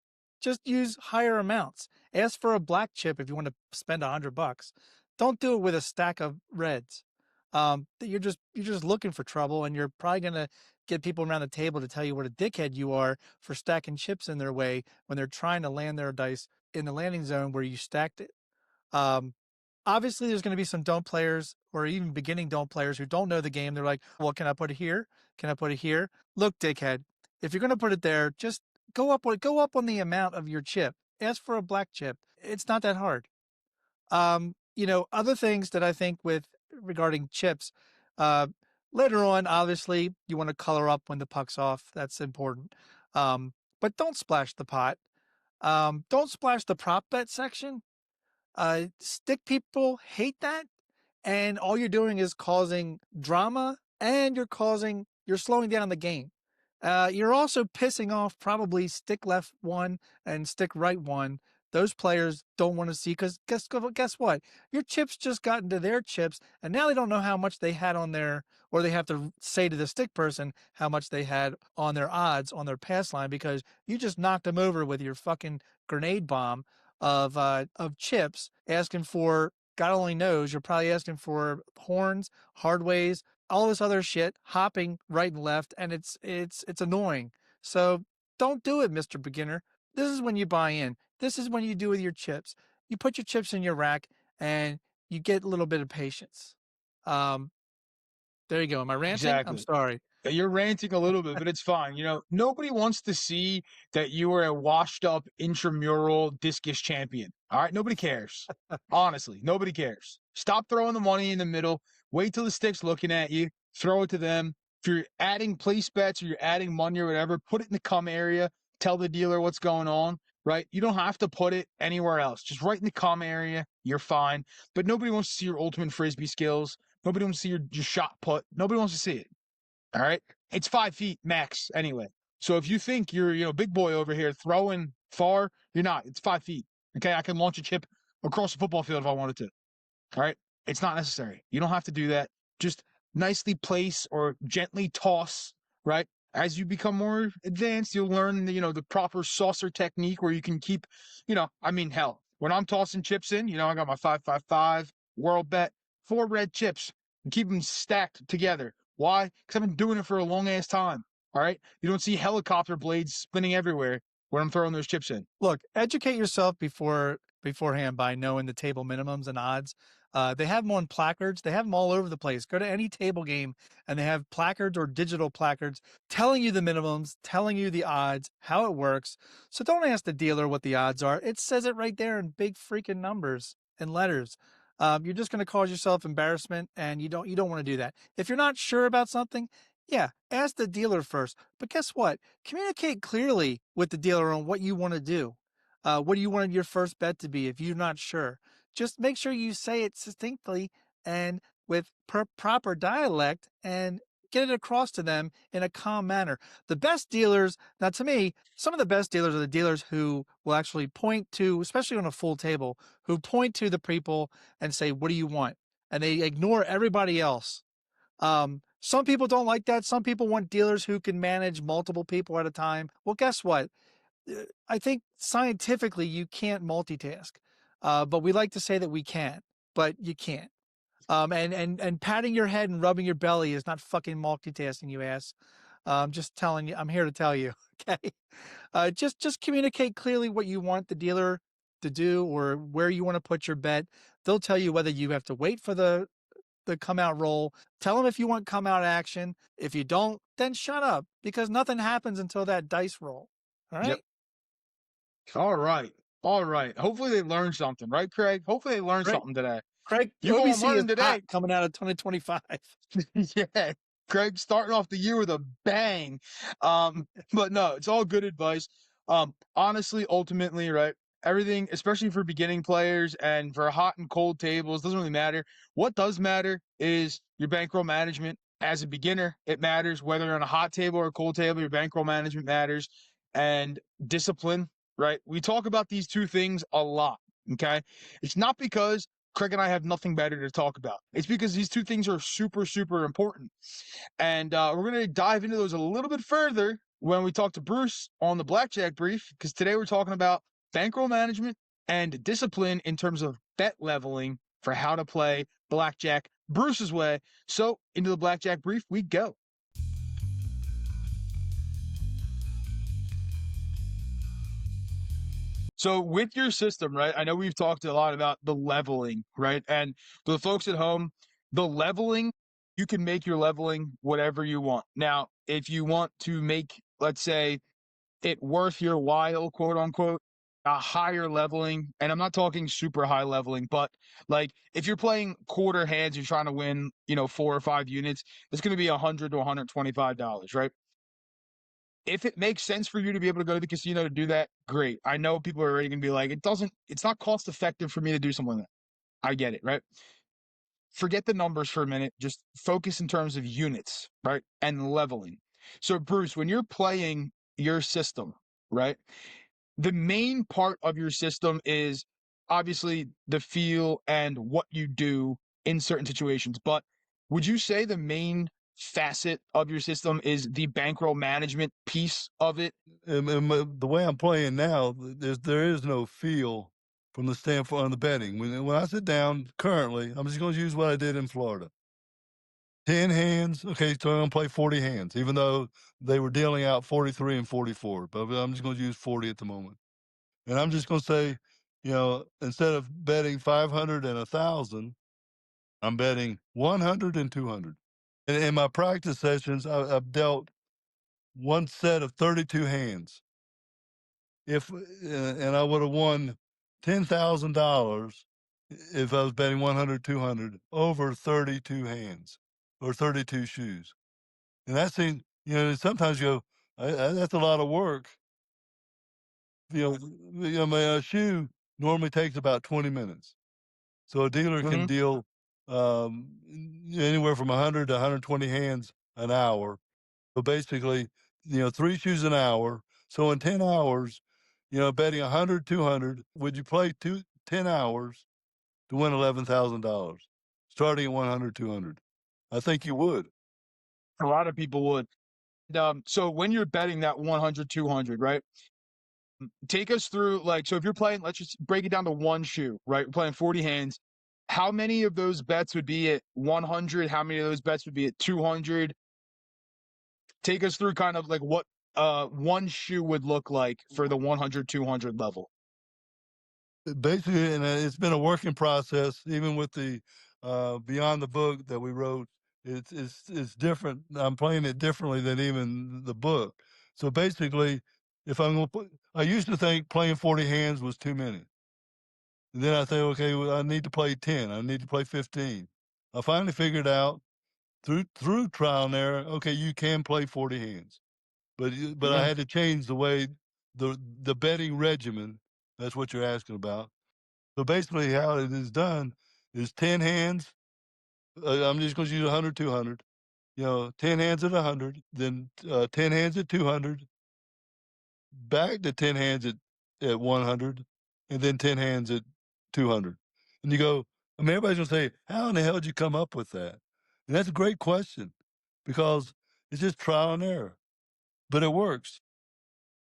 use higher amounts. Ask for a black chip if you want to spend $100. Don't do it with a stack of reds. You're just looking for trouble, and you're probably gonna get people around the table to tell you what a dickhead you are for stacking chips in their way when they're trying to land their dice in the landing zone where you stacked it. Obviously, there's going to be some don't players or even beginning don't players who don't know the game. They're like, well, can I put it here? Can I put it here? Look, dickhead, if you're going to put it there, just go up on the amount of your chip. Ask for a black chip. It's not that hard. Other things that I think with regarding chips, uh, later on, obviously, you want to color up when the puck's off. That's important. But don't splash the pot. Don't splash the prop bet section. Stick people hate that, and all you're doing is causing drama, and you're slowing down the game. You're also pissing off probably stick left one and stick right one. Those players don't want to see, because guess what? Your chips just got into their chips, and now they don't know how much they had on their, or they have to say to the stick person how much they had on their odds on their pass line, because you just knocked them over with your fucking grenade bomb of chips, asking for, God only knows, you're probably asking for horns, hard ways, all this other shit, hopping right and left, and it's annoying. So don't do it, Mr. Beginner. This is when you buy in. This is when you do with your chips. You put your chips in your rack and you get a little bit of patience. There you go. Am I ranting? I'm Exactly. sorry. You're ranting a little bit, but it's fine. Nobody wants to see that you are a washed up intramural discus champion. All right. Nobody cares. Honestly, nobody cares. Stop throwing the money in the middle. Wait till the stick's looking at you. Throw it to them. If you're adding place bets or you're adding money or whatever, put it in the come area. Tell the dealer what's going on, right? You don't have to put it anywhere else. Just right in the come area. You're fine. But nobody wants to see your ultimate frisbee skills. Nobody wants to see your shot put. Nobody wants to see it. All right. It's 5 feet max anyway. So if you think you're, big boy over here throwing far, you're not. It's 5 feet. Okay. I can launch a chip across the football field if I wanted to. All right. It's not necessary. You don't have to do that. Just nicely place or gently toss, right? As you become more advanced, you'll learn the proper saucer technique where you can keep, hell, when I'm tossing chips in, I got my 5-5-5 world bet, 4 red chips and keep them stacked together. Why? Because I've been doing it for a long ass time. All right. You don't see helicopter blades spinning everywhere when I'm throwing those chips in. Look, educate yourself beforehand by knowing the table minimums and odds. They have them on placards. They have them all over the place. Go to any table game and they have placards or digital placards telling you the minimums, telling you the odds, how it works. So don't ask the dealer what the odds are. It says it right there in big freaking numbers and letters. You're just going to cause yourself embarrassment, and you don't want to do that. If you're not sure about something, yeah, ask the dealer first. But guess what? Communicate clearly with the dealer on what you want to do. What do you want your first bet to be if you're not sure? Just make sure you say it succinctly and with proper dialect, and get it across to them in a calm manner. The best dealers, now to me, some of the best dealers are the dealers who will actually point to, especially on a full table, who point to the people and say, what do you want? And they ignore everybody else. Some people don't like that. Some people want dealers who can manage multiple people at a time. Well, guess what? I think scientifically you can't multitask, but we like to say that we can, but you can't. And patting your head and rubbing your belly is not fucking multitasking, you ass. Just telling you, I'm here to tell you. Okay. Just communicate clearly what you want the dealer to do or where you want to put your bet. They'll tell you whether you have to wait for the come out roll. Tell them if you want come out action. If you don't, then shut up, because nothing happens until that dice roll. All right. Yep. All right. All right. Hopefully they learned something, right, Craig? Hopefully they learned something today. Craig, You OBC gonna learn is today. hot coming out of 2025. Yeah. Craig starting off the year with a bang. But no, it's all good advice. Honestly, ultimately, right? Everything, especially for beginning players and for hot and cold tables, doesn't really matter. What does matter is your bankroll management. As a beginner, it matters whether you're on a hot table or a cold table, your bankroll management matters, and discipline, right? We talk about these two things a lot, okay? It's not because Craig and I have nothing better to talk about. It's because these two things are super, super important. And we're going to dive into those a little bit further when we talk to Bruce on the Blackjack Brief, because today we're talking about bankroll management and discipline in terms of bet leveling for how to play blackjack Bruce's way. So into the Blackjack Brief we go. So with your system, right? I know we've talked a lot about the leveling, right? And for the folks at home, the leveling, you can make your leveling whatever you want. Now, if you want to make, let's say, it worth your while, quote unquote, a higher leveling, and I'm not talking super high leveling, but like if you're playing quarter hands, you're trying to win, 4 or 5 units, it's going to be $100 to $125, right? If it makes sense for you to be able to go to the casino to do that, great. I know people are already going to be like, it's not cost effective for me to do something like that. I get it, right? Forget the numbers for a minute. Just focus in terms of units, right? And leveling. So, Bruce, when you're playing your system, right? The main part of your system is obviously the feel and what you do in certain situations. But would you say the main facet of your system is the bankroll management piece of it? And the way I'm playing now, there is no feel from the standpoint of the betting. When I sit down currently, I'm just going to use what I did in Florida. 10 hands. Okay, so I'm going to play 40 hands, even though they were dealing out 43 and 44. But I'm just going to use 40 at the moment. And I'm just going to say, instead of betting 500 and 1,000, I'm betting 100 and 200. And in my practice sessions, I've dealt one set of 32 hands. And I would have won $10,000 if I was betting 100, 200 over 32 hands or 32 shoes. And that seems, sometimes you go, that's a lot of work. My shoe normally takes about 20 minutes. So a dealer can deal anywhere from 100 to 120 hands an hour. So basically, 3 shoes an hour. So in 10 hours, betting 100, 200, would you play 10 hours to win $11,000 starting at 100, 200? I think you would. A lot of people would. So when you're betting that 100, 200, right? Take us through, so if you're playing, let's just break it down to one shoe, right? We're playing 40 hands. How many of those bets would be at 100? How many of those bets would be at 200? Take us through kind of like what one shoe would look like for the 100, 200 level. Basically, and it's been a working process, even with the Beyond the Book that we wrote. It's different. I'm playing it differently than even the book. So basically, if I'm going to put, I used to think playing 40 hands was too many. And then I say, okay, well, I need to play 10. I need to play 15. I finally figured out through trial and error, okay, you can play 40 hands, but I had to change the way the betting regimen. That's what you're asking about. So basically, how it is done is 10 hands. I'm just going to use 100, 200. 10 hands at 100, then 10 hands at 200, back to 10 hands at 100, and then 10 hands at 200. And you go, everybody's going to say, how in the hell did you come up with that? And that's a great question because it's just trial and error, but it works.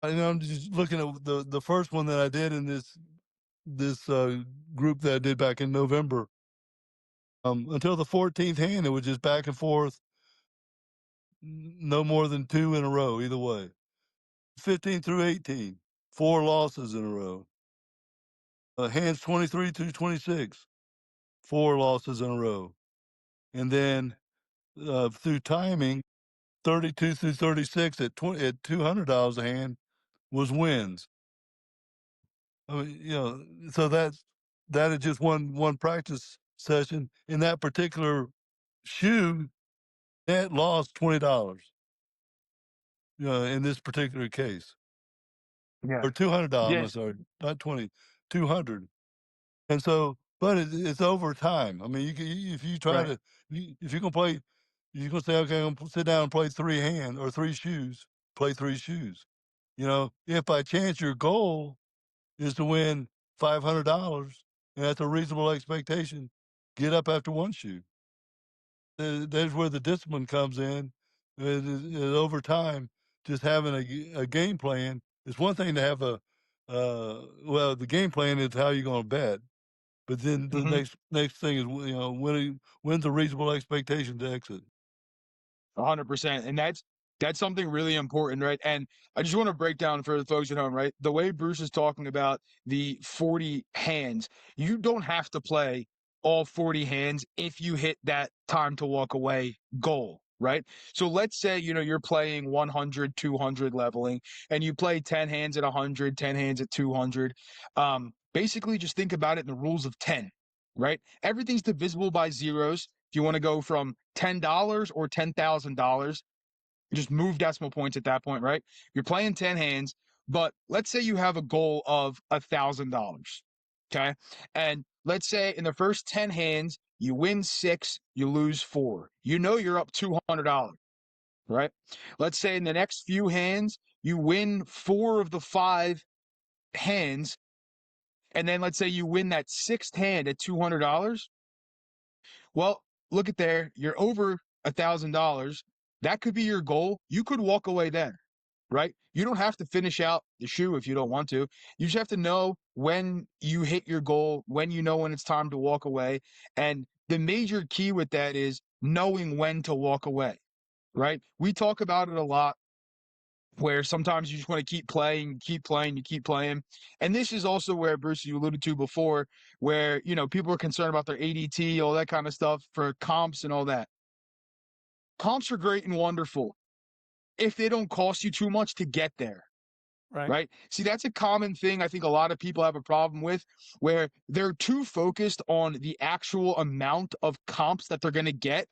I'm just looking at the first one that I did in this group that I did back in November. Until the 14th hand, it was just back and forth, no more than 2 in a row, either way. 15 through 18, 4 losses in a row. Hands 23 through 26, 4 losses in a row. And then through timing, 32 through 36 at $200 a hand was wins. I mean, so that is just one practice session. In that particular shoe, net lost $20. In this particular case, Yeah. or $200. I'm Yes. sorry, not 20, 200. And so, but it's over time. I mean, if you try Right. if you can play, you're gonna say, okay, I'm gonna sit down and play 3 hands or 3 shoes, play 3 shoes. If by chance your goal is to win $500, and that's a reasonable expectation, get up after 1 shoe. There's where the discipline comes in. Over time, just having a game plan. It's one thing to have the game plan is how you're going to bet, but then the next thing is when's a reasonable expectation to exit. 100%. And That's something really important, right? And I just want to break down for the folks at home, right? The way Bruce is talking about the 40 hands, you don't have to play all 40 hands if you hit that time to walk away goal, right? So let's say, you're playing 100, 200 leveling, and you play 10 hands at 100, 10 hands at 200. Basically, just think about it in the rules of 10, right? Everything's divisible by zeros. If you want to go from $10 or $10,000, just move decimal points at that point, right? You're playing 10 hands, but let's say you have a goal of $1,000. Okay. And let's say in the first 10 hands, you win 6, you lose 4. You're up $200, right? Let's say in the next few hands, you win 4 of the 5 hands. And then let's say you win that 6th hand at $200. Well, look at there. You're over $1,000. That could be your goal. You could walk away there, right? You don't have to finish out the shoe if you don't want to. You just have to know when you hit your goal, when it's time to walk away. And the major key with that is knowing when to walk away, right? We talk about it a lot, where sometimes you just want to keep playing. And this is also where, Bruce, you alluded to before, where, people are concerned about their ADT, all that kind of stuff for comps and all that. Comps are great and wonderful if they don't cost you too much to get there. Right? See, that's a common thing I think a lot of people have a problem with, where they're too focused on the actual amount of comps that they're going to get,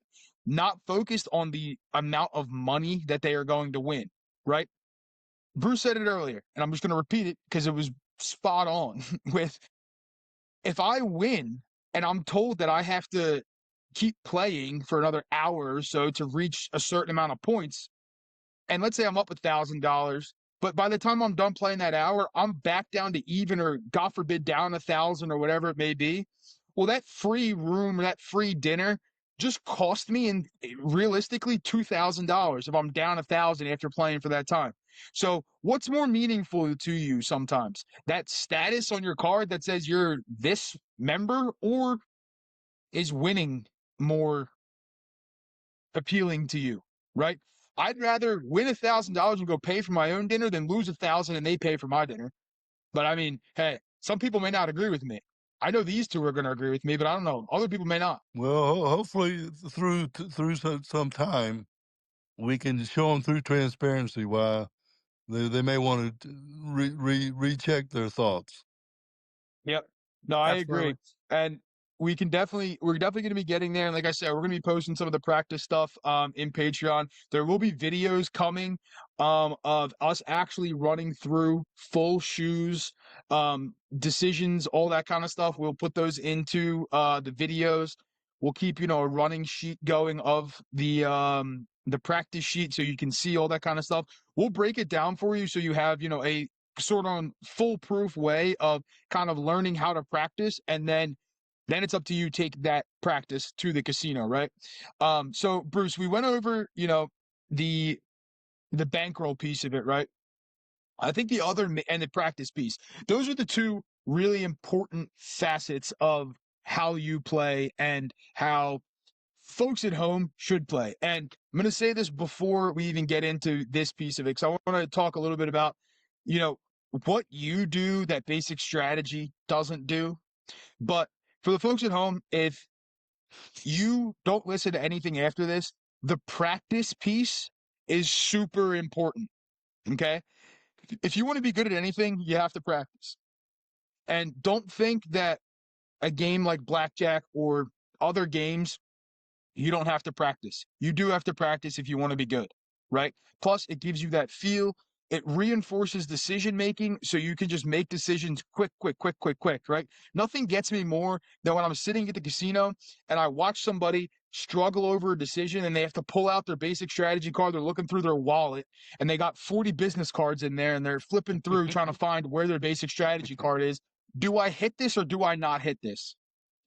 not focused on the amount of money that they are going to win, right? Bruce said it earlier, and I'm just going to repeat it because it was spot on with, if I win and I'm told that I have to keep playing for another hour or so to reach a certain amount of points, and let's say I'm up $1,000, but by the time I'm done playing that hour, I'm back down to even, or God forbid, down 1,000 or whatever it may be. Well, that free room, that free dinner just cost me, and realistically, $2,000 if I'm down 1,000 after playing for that time. So what's more meaningful to you sometimes? That status on your card that says you're this member, or is winning more appealing to you, right? I'd rather win $1,000 and go pay for my own dinner than lose 1,000 and they pay for my dinner. But I mean, hey, some people may not agree with me. I know these two are going to agree with me, but I don't know. Other people may not. Well, hopefully through some time, we can show them through transparency why they may want to recheck their thoughts. Yep. No, I Absolutely. agree. And we're definitely going to be getting there. And like I said, we're going to be posting some of the practice stuff in Patreon. There will be videos coming of us actually running through full shoes, decisions, all that kind of stuff. We'll put those into the videos. We'll keep, a running sheet going of the practice sheet so you can see all that kind of stuff. We'll break it down for you so you have, a sort of foolproof way of kind of learning how to practice, and then it's up to you to take that practice to the casino, right? So Bruce, we went over, the bankroll piece of it, right? I think the other and the practice piece, those are the two really important facets of how you play and how folks at home should play. And I'm going to say this before we even get into this piece of it, because I want to talk a little bit about, what you do that basic strategy doesn't do. But for the folks at home, if you don't listen to anything after this, the practice piece is super important. Okay? If you want to be good at anything, you have to practice. And don't think that a game like Blackjack or other games, you don't have to practice. You do have to practice if you want to be good, right? Plus, it gives you that feel. It reinforces decision making, so you can just make decisions quick, right? Nothing gets me more than when I'm sitting at the casino and I watch somebody struggle over a decision and they have to pull out their basic strategy card. They're looking through their wallet and they got 40 business cards in there and they're flipping through trying to find where their basic strategy card is. Do I hit this or do I not hit this?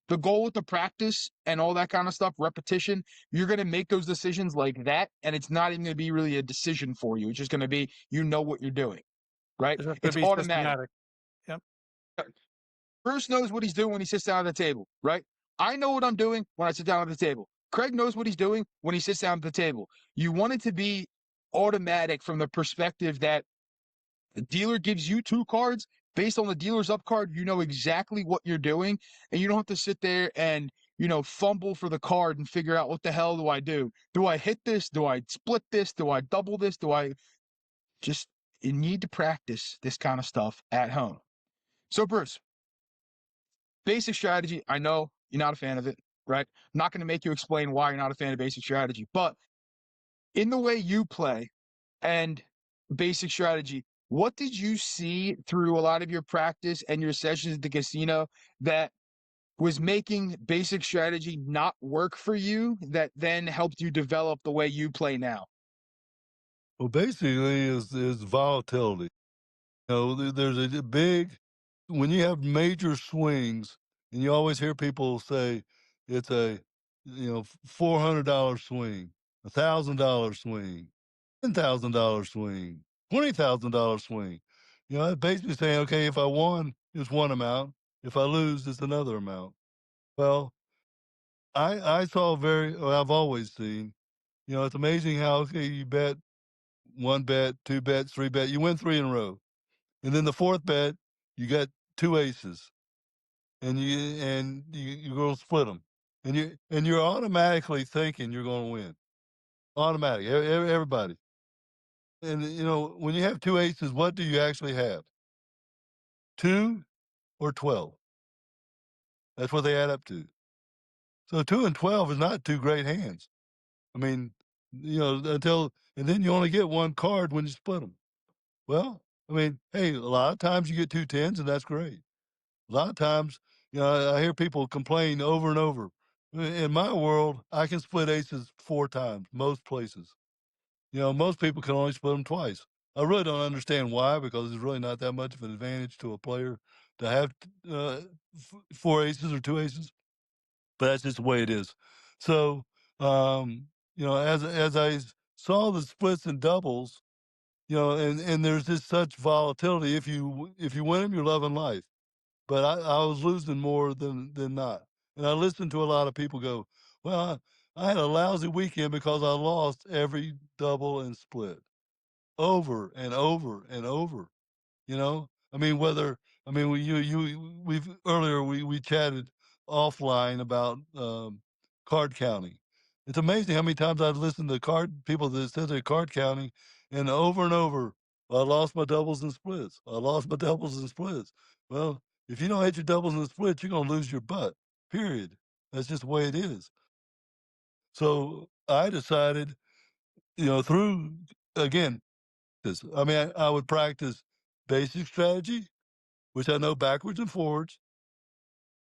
The goal with the practice and all that kind of stuff, repetition, you're going to make those decisions like that, and it's not even going to be really a decision for you. It's just going to be, what you're doing, right? It's automatic. Yep. Bruce knows what he's doing when he sits down at the table, right? I know what I'm doing when I sit down at the table. Craig knows what he's doing when he sits down at the table. You want it to be automatic from the perspective that the dealer gives you 2 cards. Based on the dealer's up card, you know exactly what you're doing, and you don't have to sit there and, fumble for the card and figure out what the hell do I do? Do I hit this? Do I split this? Do I double this? You need to practice this kind of stuff at home. So, Bruce, basic strategy, I know you're not a fan of it, right? I'm not going to make you explain why you're not a fan of basic strategy, but in the way you play and basic strategy, what did you see through a lot of your practice and your sessions at the casino that was making basic strategy not work for you that then helped you develop the way you play now? Well, basically, is volatility. There's a big when you have major swings, and you always hear people say it's a $400 swing, $1,000 swing, $10,000 swing, $20,000 swing. It's basically saying, okay, if I won, it's one amount. If I lose, it's another amount. Well, I saw I've always seen, it's amazing how, okay, you bet 1 bet, 2 bets, 3 bet, you win 3 in a row. And then the 4th bet, you got 2 aces and you're going to split them. And you're automatically thinking you're going to win. Automatic, everybody. And when you have 2 aces, what do you actually have? 2 or 12. That's what they add up to. So 2 and 12 is not 2 great hands. I mean, and then you only get 1 card when you split them. Well, I mean, hey, a lot of times you get 2 10s, and that's great. A lot of times, I hear people complain over and over. In my world, I can split aces 4 times, most places. Most people can only split them twice. I really don't understand why, because it's really not that much of an advantage to a player to have 4 aces or 2 aces. But that's just the way it is. So, as I saw the splits and doubles, and there's just such volatility. If you win them, you're loving life. But I was losing more than not. And I listened to a lot of people go, well, I had a lousy weekend because I lost every double and split over and over and over. I mean, we've earlier we chatted offline about card counting. It's amazing how many times I've listened to people that said they're card counting, and over, I lost my doubles and splits. I lost my doubles and splits. Well, if you don't hit your doubles and splits, you're gonna lose your butt. Period. That's just the way it is. So I decided, through again, I would practice basic strategy, which I know backwards and forwards,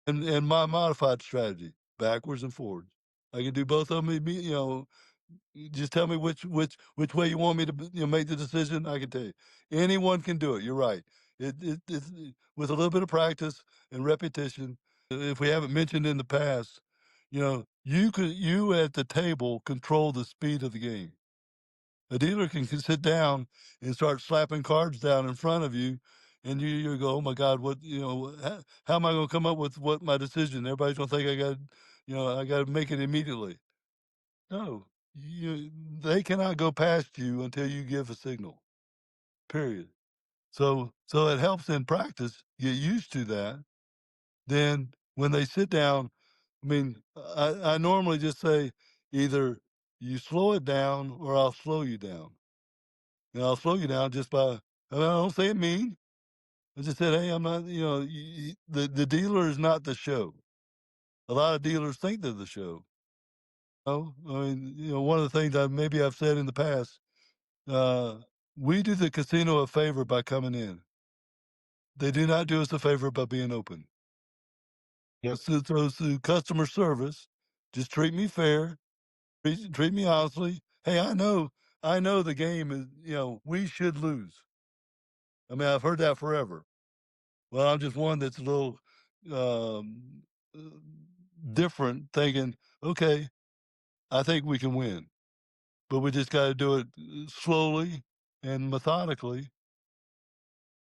and my modified strategy, backwards and forwards. I can do both of them. You just tell me which way you want me to make the decision. I can tell you. Anyone can do it. You're right. It's with a little bit of practice and repetition. If we haven't mentioned in the past, you at the table control the speed of the game. A dealer can sit down and start slapping cards down in front of you, and you go, oh my God, what how am I going to come up with what my decision? Everybody's going to think I got to make it immediately. No, they cannot go past you until you give a signal. Period. So it helps in practice get used to that. Then when they sit down, I normally just say either you slow it down or I'll slow you down. And I'll slow you down just by, I don't say it mean. I just said, hey, I'm not, the dealer is not the show. A lot of dealers think they're the show. One of the things I've said in the past, we do the casino a favor by coming in. They do not do us a favor by being open. Yep. So customer service, just treat me fair, treat me honestly. Hey, I know the game is, we should lose. I've heard that forever. Well, I'm just one that's a little um, uh, different, thinking, okay, I think we can win, but we just got to do it slowly and methodically,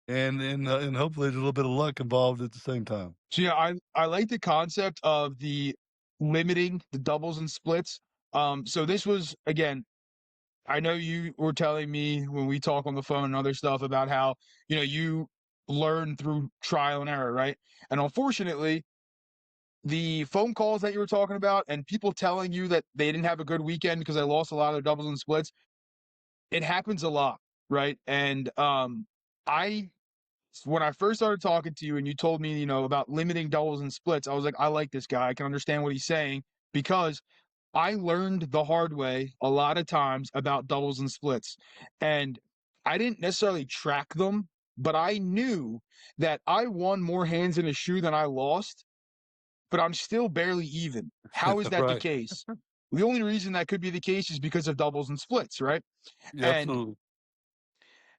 and hopefully there's a little bit of luck involved at the same time. So yeah, I like the concept of the limiting the doubles and splits. So this was again I know you were telling me when we talk on the phone and other stuff about how, you learn through trial and error, right? And unfortunately, the phone calls that you were talking about and people telling you that they didn't have a good weekend because they lost a lot of their doubles and splits, it happens a lot, right? And I when I first started talking to you and you told me, about limiting doubles and splits, I was like, I like this guy. I can understand what he's saying because I learned the hard way a lot of times about doubles and splits. And I didn't necessarily track them, but I knew that I won more hands in a shoe than I lost, but I'm still barely even. How is that the Right. case? The only reason that could be the case is because of doubles and splits, right? Yeah, And absolutely.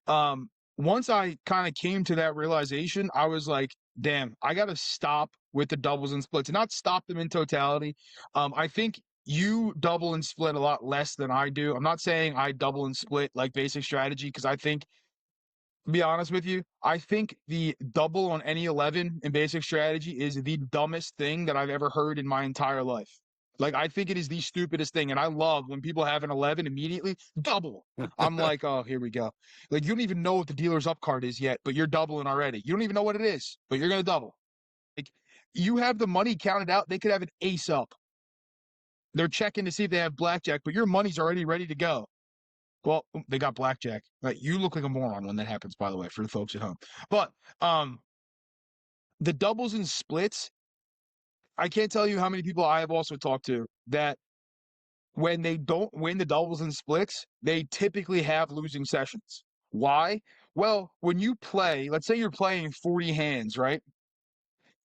um, once I kind of came to that realization, I was like, damn, I got to stop with the doubles and splits and not stop them in totality. I think you double and split a lot less than I do. I'm not saying I double and split like basic strategy because I think, to be honest with you, I think the double on any 11 in basic strategy is the dumbest thing that I've ever heard in my entire life. Like, I think it is the stupidest thing. And I love when people have an 11 immediately, double. I'm like, oh, here we go. Like, you don't even know what the dealer's up card is yet, but you're doubling already. You don't even know what it is, but you're going to double. Like, you have the money counted out. They could have an ace up. They're checking to see if they have blackjack, but your money's already ready to go. Well, they got blackjack. Right? You look like a moron when that happens, by the way, for the folks at home. But the doubles and splits, I can't tell you how many people I have also talked to that when they don't win the doubles and splits, they typically have losing sessions. Why? Well, when you play, let's say you're playing 40 hands, right?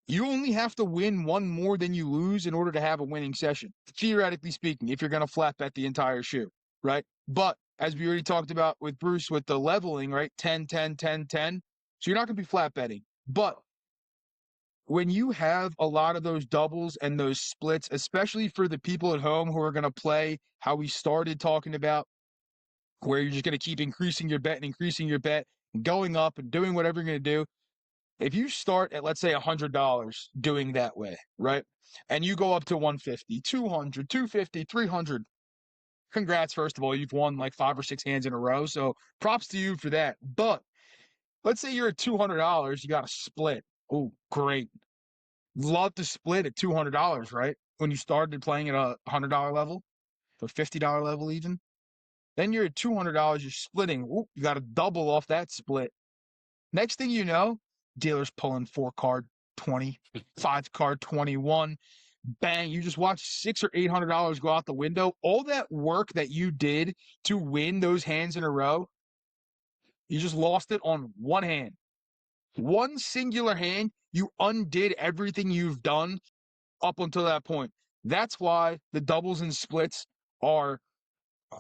You only have to win one more than you lose in order to have a winning session, theoretically speaking, if you're going to flat bet the entire shoe, right? But as we already talked about with Bruce with the leveling, right? 10, 10, 10, 10. So you're not going to be flat betting. But when you have a lot of those doubles and those splits, especially for the people at home who are going to play how we started talking about, where you're just going to keep increasing your bet and increasing your bet, going up and doing whatever you're going to do. If you start at, let's say, $100 doing that way, right? And you go up to 150, 200, 250, 300. Congrats, first of all. You've won like 5 or 6 hands in a row. So props to you for that. But let's say you're at $200. You got a split. Oh, great. Love to split at $200, right? When you started playing at a $100 level or $50 level even. Then you're at $200, you're splitting. Ooh, you got to double off that split. Next thing you know, dealer's pulling 4-card 20, 5-card 21. Bang, you just watch $600 or $800 go out the window. All that work that you did to win those hands in a row, you just lost it on one hand. One singular hand, you undid everything you've done up until that point. That's why the doubles and splits are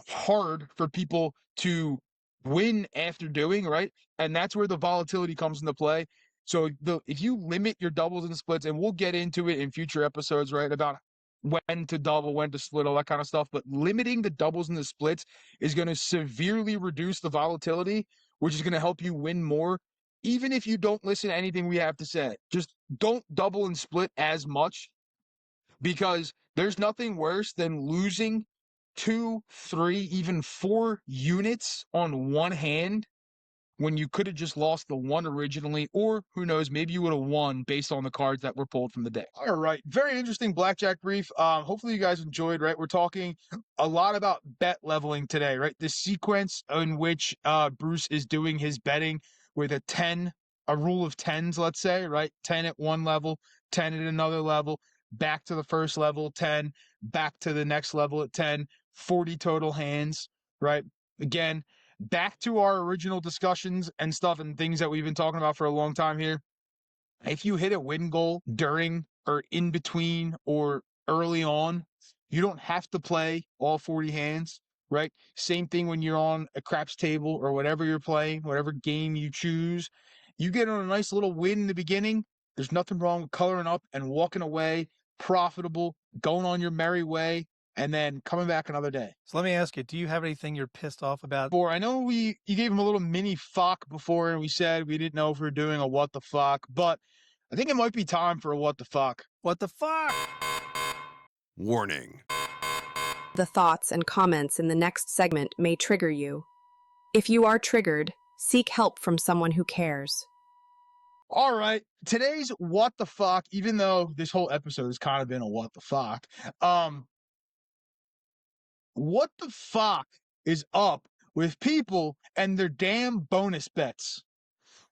hard for people to win after doing, right? And that's where the volatility comes into play. So if you limit your doubles and splits, and we'll get into it in future episodes, right, about when to double, when to split, all that kind of stuff. But limiting the doubles and the splits is going to severely reduce the volatility, which is going to help you win more. Even if you don't listen to anything we have to say, just don't double and split as much, because there's nothing worse than losing 2, 3, even 4 units on one hand when you could have just lost the one originally, or who knows, maybe you would have won based on the cards that were pulled from the deck. All right, very interesting Blackjack Brief. Hopefully you guys enjoyed, right? We're talking a lot about bet leveling today, right? The sequence in which Bruce is doing his betting with a rule of 10s, let's say, right? 10 at one level, 10 at another level, back to the first level, 10, back to the next level at 10, 40 total hands, right? Again, back to our original discussions and stuff and things that we've been talking about for a long time here. If you hit a win goal during or in between or early on, you don't have to play all 40 hands, right? Same thing when you're on a craps table or whatever you're playing, whatever game you choose. You get on a nice little win in the beginning. There's nothing wrong with coloring up and walking away profitable, going on your merry way, and then coming back another day. So let me ask you, do you have anything you're pissed off about? I know you gave him a little mini fuck before, and we said we didn't know if we were doing a what the fuck, but I think it might be time for a what the fuck. What the fuck? Warning. The thoughts and comments in the next segment may trigger you. If you are triggered, seek help from someone who cares. All right. Today's what the fuck, even though this whole episode has kind of been a what the fuck. What the fuck is up with people and their damn bonus bets?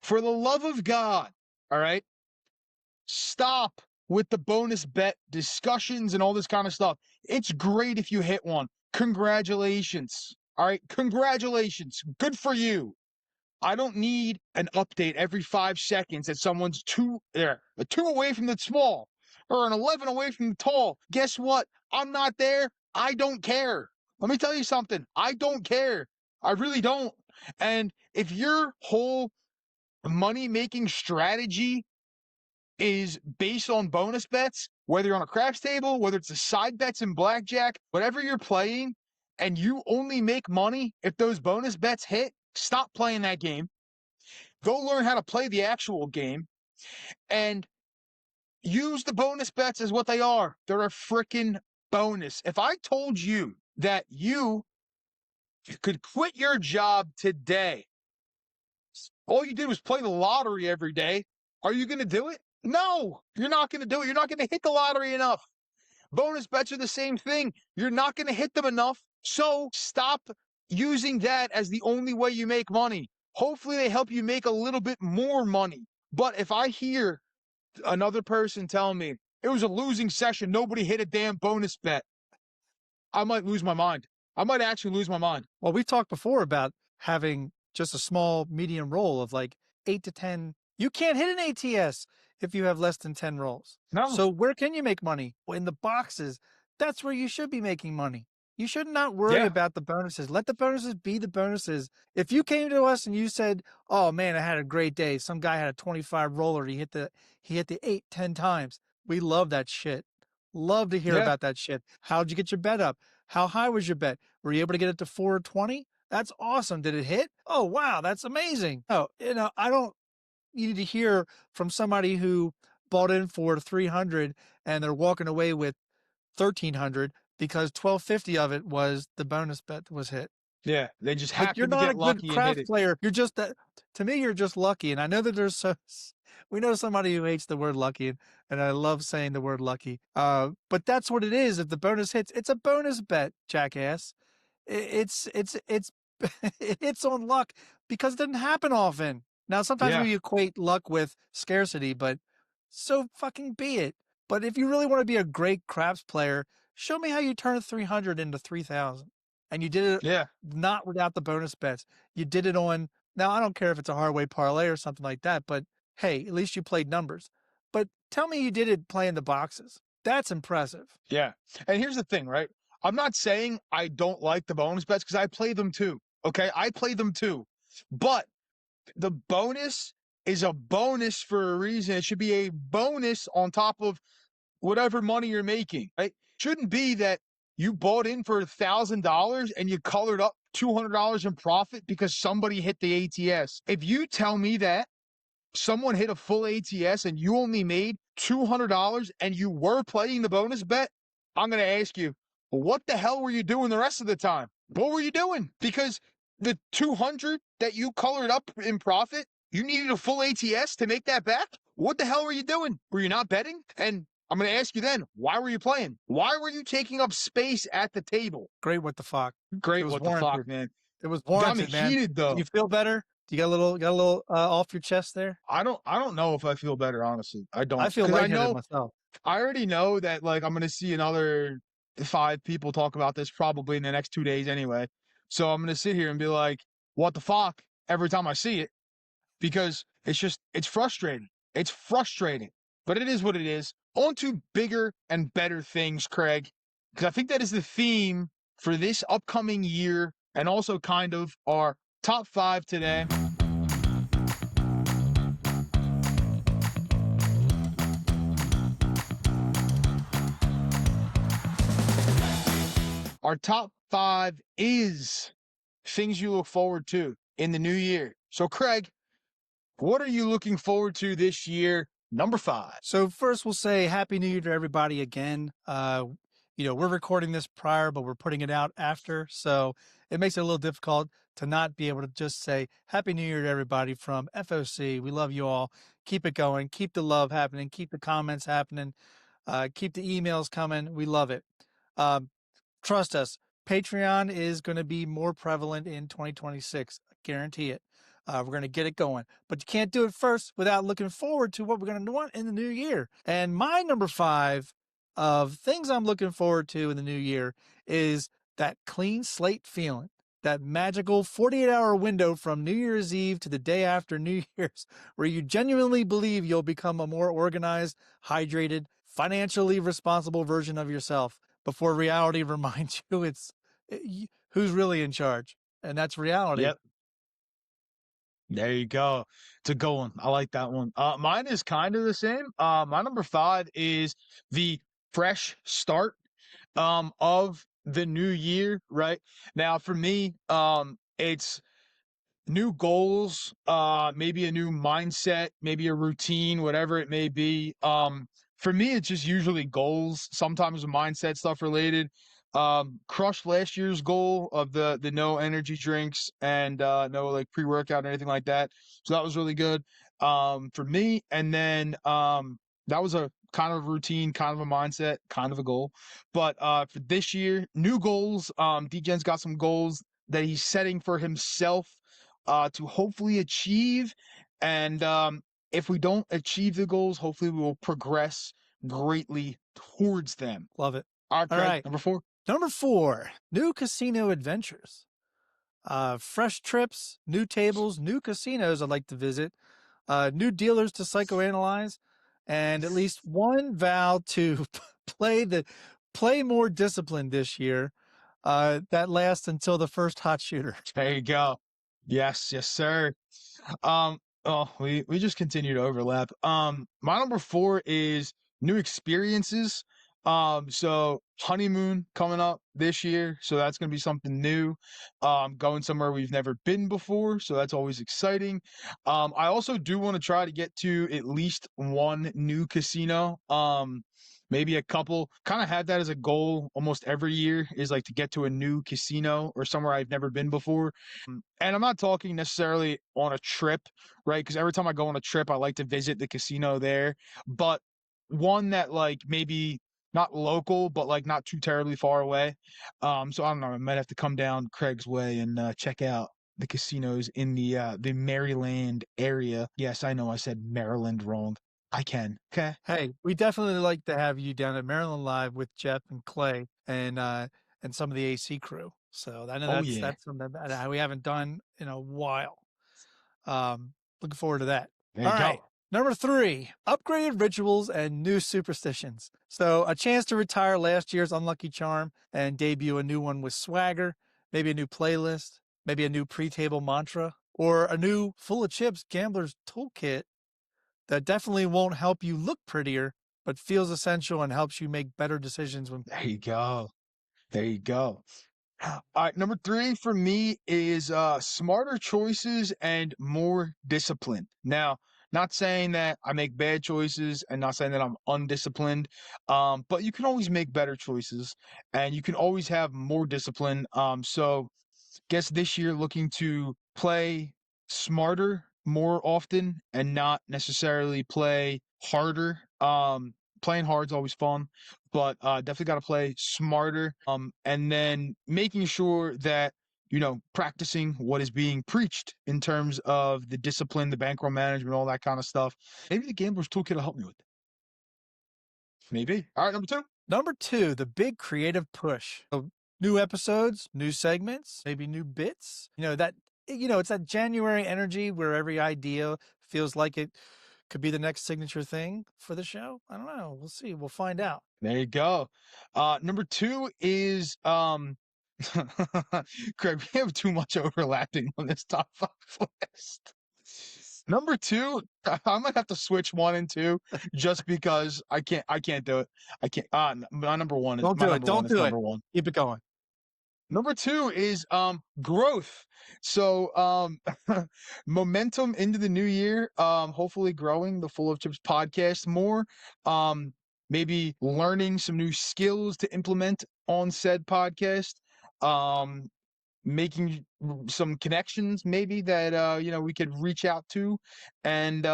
For the love of God, all right? Stop with the bonus bet discussions and all this kind of stuff. It's great if you hit one. Congratulations. All right. Congratulations. Good for you. I don't need an update every 5 seconds that someone's a 2 away from the small or an 11 away from the tall. Guess what? I'm not there. I don't care. Let me tell you something. I don't care. I really don't. And if your whole money-making strategy is based on bonus bets, whether you're on a craps table, whether it's a side bets in blackjack, whatever you're playing, and you only make money if those bonus bets hit, stop playing that game. Go learn how to play the actual game and use the bonus bets as what they are. They're a freaking bonus. If I told you that you could quit your job today, all you did was play the lottery every day, are you going to do it? No, you're not going to do it. You're not going to hit the lottery enough. Bonus bets are the same thing. You're not going to hit them enough. So stop using that as the only way you make money. Hopefully they help you make a little bit more money. But if I hear another person tell me it was a losing session, nobody hit a damn bonus bet, I might lose my mind. I might actually lose my mind. Well, we talked before about having just a small medium roll of like 8 to 10. You can't hit an ATS if you have less than 10 rolls. No. So where can you make money? Well, in the boxes. That's where you should be making money. You should not worry about the bonuses. Let the bonuses be the bonuses. If you came to us and you said, "Oh man, I had a great day. Some guy had a 25 roller. He hit the 8, 10 times." We love that shit. Love to hear about that shit. How'd you get your bet up? How high was your bet? Were you able to get it to 420? That's awesome. Did it hit? Oh, wow. That's amazing. Oh, I don't need to hear from somebody who bought in for 300 and they're walking away with 1,300 because 1,250 of it was the bonus bet that was hit. Yeah, they just Like, happen you're to not a get good lucky and hit craft it. player. You're just that. To me, you're just lucky. And I know that we know somebody who hates the word lucky, and I love saying the word lucky. But that's what it is. If the bonus hits, it's a bonus bet, jackass. It's it hits on luck because it doesn't happen often. Now, sometimes we equate luck with scarcity, but so fucking be it. But if you really want to be a great craps player, show me how you turn 300 into 3,000. And you did it not without the bonus bets. You did it on, now I don't care if it's a hard way parlay or something like that, but hey, at least you played numbers. But tell me you did it playing the boxes. That's impressive. Yeah. And here's the thing, right? I'm not saying I don't like the bonus bets because I play them too. Okay. I play them too. But the bonus is a bonus for a reason. It should be a bonus on top of whatever money you're making, right? Shouldn't be that you bought in for $1,000 and you colored up $200 in profit because somebody hit the ATS. If you tell me that someone hit a full ATS and you only made $200 and you were playing the bonus bet, I'm going to ask you, what the hell were you doing the rest of the time? What were you doing? Because the 200 that you colored up in profit, you needed a full ATS to make that back? What the hell were you doing? Were you not betting? And I'm going to ask you then, why were you playing? Why were you taking up space at the table? Great what the fuck. Great what the fuck, man. It was warranted, Got me heated, though. Do you feel better? Do you got a little off your chest there? I don't know if I feel better, honestly. I don't. I feel lightheaded myself. I already know that, like, I'm going to see another 5 people talk about this probably in the next 2 days anyway. So I'm going to sit here and be like, what the fuck, every time I see it, because it's frustrating. It's frustrating, but it is what it is. On to bigger and better things, Craig, because I think that is the theme for this upcoming year and also kind of our top 5 today. Our top 5 is things you look forward to in the new year. So, Craig, what are you looking forward to this year? Number 5. So first we'll say Happy New Year to everybody again. we're recording this prior, but we're putting it out after. So it makes it a little difficult to not be able to just say Happy New Year to everybody from FOC. We love you all. Keep it going. Keep the love happening. Keep the comments happening. Keep the emails coming. We love it. Trust us, Patreon is going to be more prevalent in 2026. I guarantee it. We're going to get it going. But you can't do it first without looking forward to what we're going to want in the new year. And my number 5 of things I'm looking forward to in the new year is that clean slate feeling, that magical 48-hour window from New Year's Eve to the day after New Year's, where you genuinely believe you'll become a more organized, hydrated, financially responsible version of yourself before reality reminds you who's really in charge. And that's reality. Yep. There you go. It's a good one. I like that one. Mine is kind of the same. My number 5 is the fresh start of the new year, right? Now for me, it's new goals, maybe a new mindset, maybe a routine, whatever it may be. For me, it's just usually goals, sometimes mindset stuff related. Crushed last year's goal of the no energy drinks and no like pre-workout or anything like that. So that was really good for me. And then that was a kind of a routine, kind of a mindset, kind of a goal. But for this year, new goals. Degen's got some goals that he's setting for himself to hopefully achieve. And if we don't achieve the goals, hopefully we will progress greatly towards them. Love it. All right, Craig, All right. number 4. Number 4, new casino adventures. Fresh trips, new tables, new casinos I'd like to visit, new dealers to psychoanalyze, and at least one vow to play more disciplined this year. That lasts until the first hot shooter. There you go. Yes, sir. We just continue to overlap. My number 4 is new experiences. So honeymoon coming up this year, so that's gonna be something new. Going somewhere we've never been before, so that's always exciting. I also do want to try to get to at least one new casino. Maybe a couple. Kind of had that as a goal almost every year, is like to get to a new casino or somewhere I've never been before. And I'm not talking necessarily on a trip, right? Because every time I go on a trip, I like to visit the casino there. But one that like maybe not local, but like not too terribly far away. So I don't know. I might have to come down Craig's way and check out the casinos in the Maryland area. Yes, I know I said Maryland wrong. I can. Okay. Hey, we definitely like to have you down at Maryland Live with Jeff and Clay and some of the AC crew. So I know that's something that we haven't done in a while. Looking forward to that. There you All go. right. Number 3, upgraded rituals and new superstitions. So a chance to retire last year's unlucky charm and debut a new one with swagger, maybe a new playlist, maybe a new pre-table mantra, or a new Full of Chips gambler's toolkit that definitely won't help you look prettier, but feels essential and helps you make better decisions when. There you go. There you go. All right, number 3 for me is smarter choices and more discipline. Now, not saying that I make bad choices and not saying that I'm undisciplined, but you can always make better choices and you can always have more discipline. So guess this year looking to play smarter more often and not necessarily play harder. Playing hard is always fun, but definitely got to play smarter. And then making sure that practicing what is being preached in terms of the discipline, the bankroll management, all that kind of stuff. Maybe the gambler's toolkit will help me with it. Maybe. All right, number 2. Number 2, the big creative push. So new episodes, new segments, maybe new bits. It's that January energy where every idea feels like it could be the next signature thing for the show. I don't know. We'll see. We'll find out. There you go. Number 2 is Craig, we have too much overlapping on this top 5 list. Number 2, I might have to switch 1 and 2 just because I can't do it. I can't. My number 1 is Don't do it. Don't do it. number 1. Keep it going. Number 2 is growth. So momentum into the new year. Hopefully growing the Full of Chips podcast more. maybe learning some new skills to implement on said podcast, making some connections maybe that we could reach out to and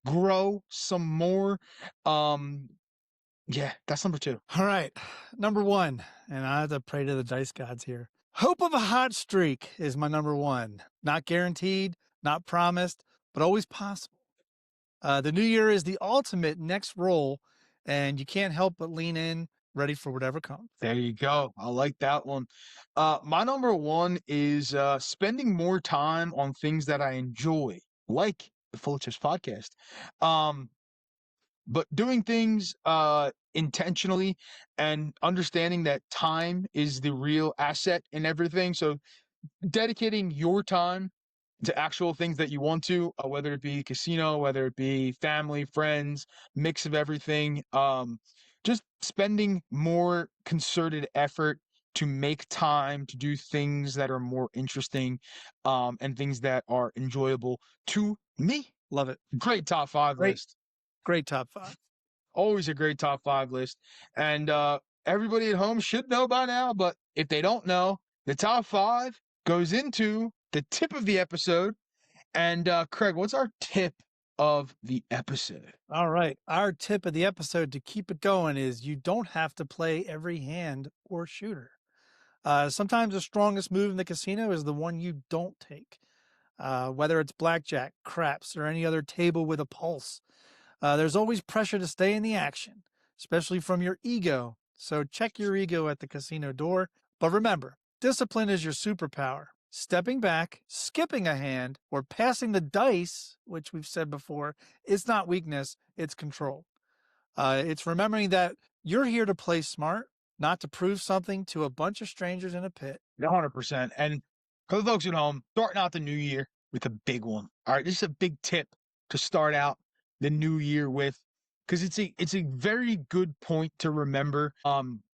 grow some more. Yeah, that's number 2. All right. Number 1, and I have to pray to the dice gods here. Hope of a hot streak is my number 1. Not guaranteed, not promised, but always possible. The new year is the ultimate next roll, and you can't help but lean in, ready for whatever comes. There you go. I like that one. My number 1 is spending more time on things that I enjoy, like the Full of Chips podcast. But doing things intentionally and understanding that time is the real asset in everything. So dedicating your time to actual things that you want to, whether it be casino, whether it be family, friends, mix of everything. Just spending more concerted effort to make time to do things that are more interesting, and things that are enjoyable to me. Love it. Great top 5 list. Great top 5. Always a great top 5 list. And everybody at home should know by now, but if they don't know, the top 5 goes into the tip of the episode. And Craig, what's our tip of the episode? All right. Our tip of the episode to keep it going is you don't have to play every hand or shooter. Sometimes the strongest move in the casino is the one you don't take. Whether it's blackjack, craps, or any other table with a pulse. There's always pressure to stay in the action, especially from your ego. So check your ego at the casino door. But remember, discipline is your superpower. Stepping back, skipping a hand, or passing the dice, which we've said before, is not weakness, it's control. It's remembering that you're here to play smart, not to prove something to a bunch of strangers in a pit. 100%. And for the folks at home, starting out the new year with a big one. All right, this is a big tip to start out the new year with, because it's a very good point to remember.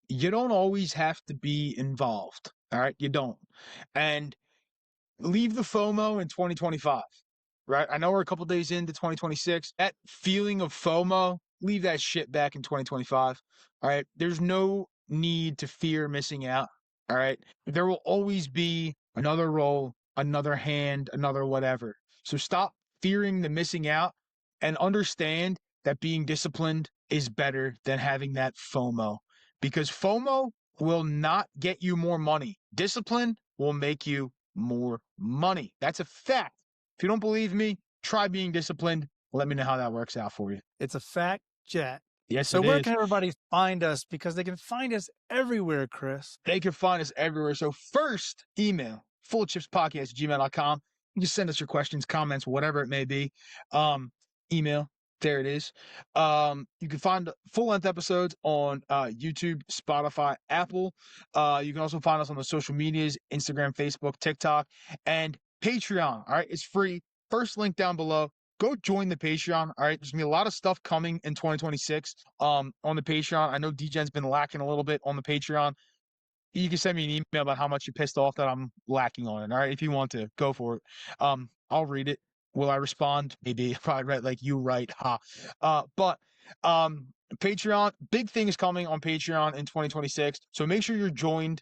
You don't always have to be involved. All right, you don't. And leave the FOMO in 2025, right? I know we're a couple days into 2026. That feeling of FOMO, leave that shit back in 2025. All right. There's no need to fear missing out. All right. There will always be another roll, another hand, another whatever. So stop fearing the missing out and understand that being disciplined is better than having that FOMO, because FOMO will not get you more money. Discipline will make you more money. That's a fact. If you don't believe me, try being disciplined. Let me know how that works out for you. It's a fact, Jack. Yes, So it where is. can everybody find us? Because they can find us everywhere, Chris. They can find us everywhere. So first, email fullofchipspodcast@gmail.com. You just send us your questions, comments, whatever it may be. Email. There it is. You can find full-length episodes on YouTube, Spotify, Apple. You can also find us on the social medias, Instagram, Facebook, TikTok, and Patreon. All right, it's free. First link down below. Go join the Patreon. All right, there's gonna be a lot of stuff coming in 2026 on the Patreon. I know Degen's been lacking a little bit on the Patreon. You can send me an email about how much you're pissed off that I'm lacking on it. All right, if you want to, go for it. I'll read it. Will I respond? Maybe. Probably right, like you write, ha. But Patreon, big things coming on Patreon in 2026. So make sure you're joined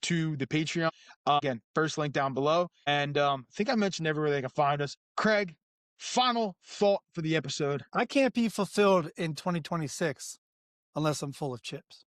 to the Patreon. Again, first link down below. And I think I mentioned everywhere they can find us. Craig, final thought for the episode. I can't be fulfilled in 2026 unless I'm full of chips.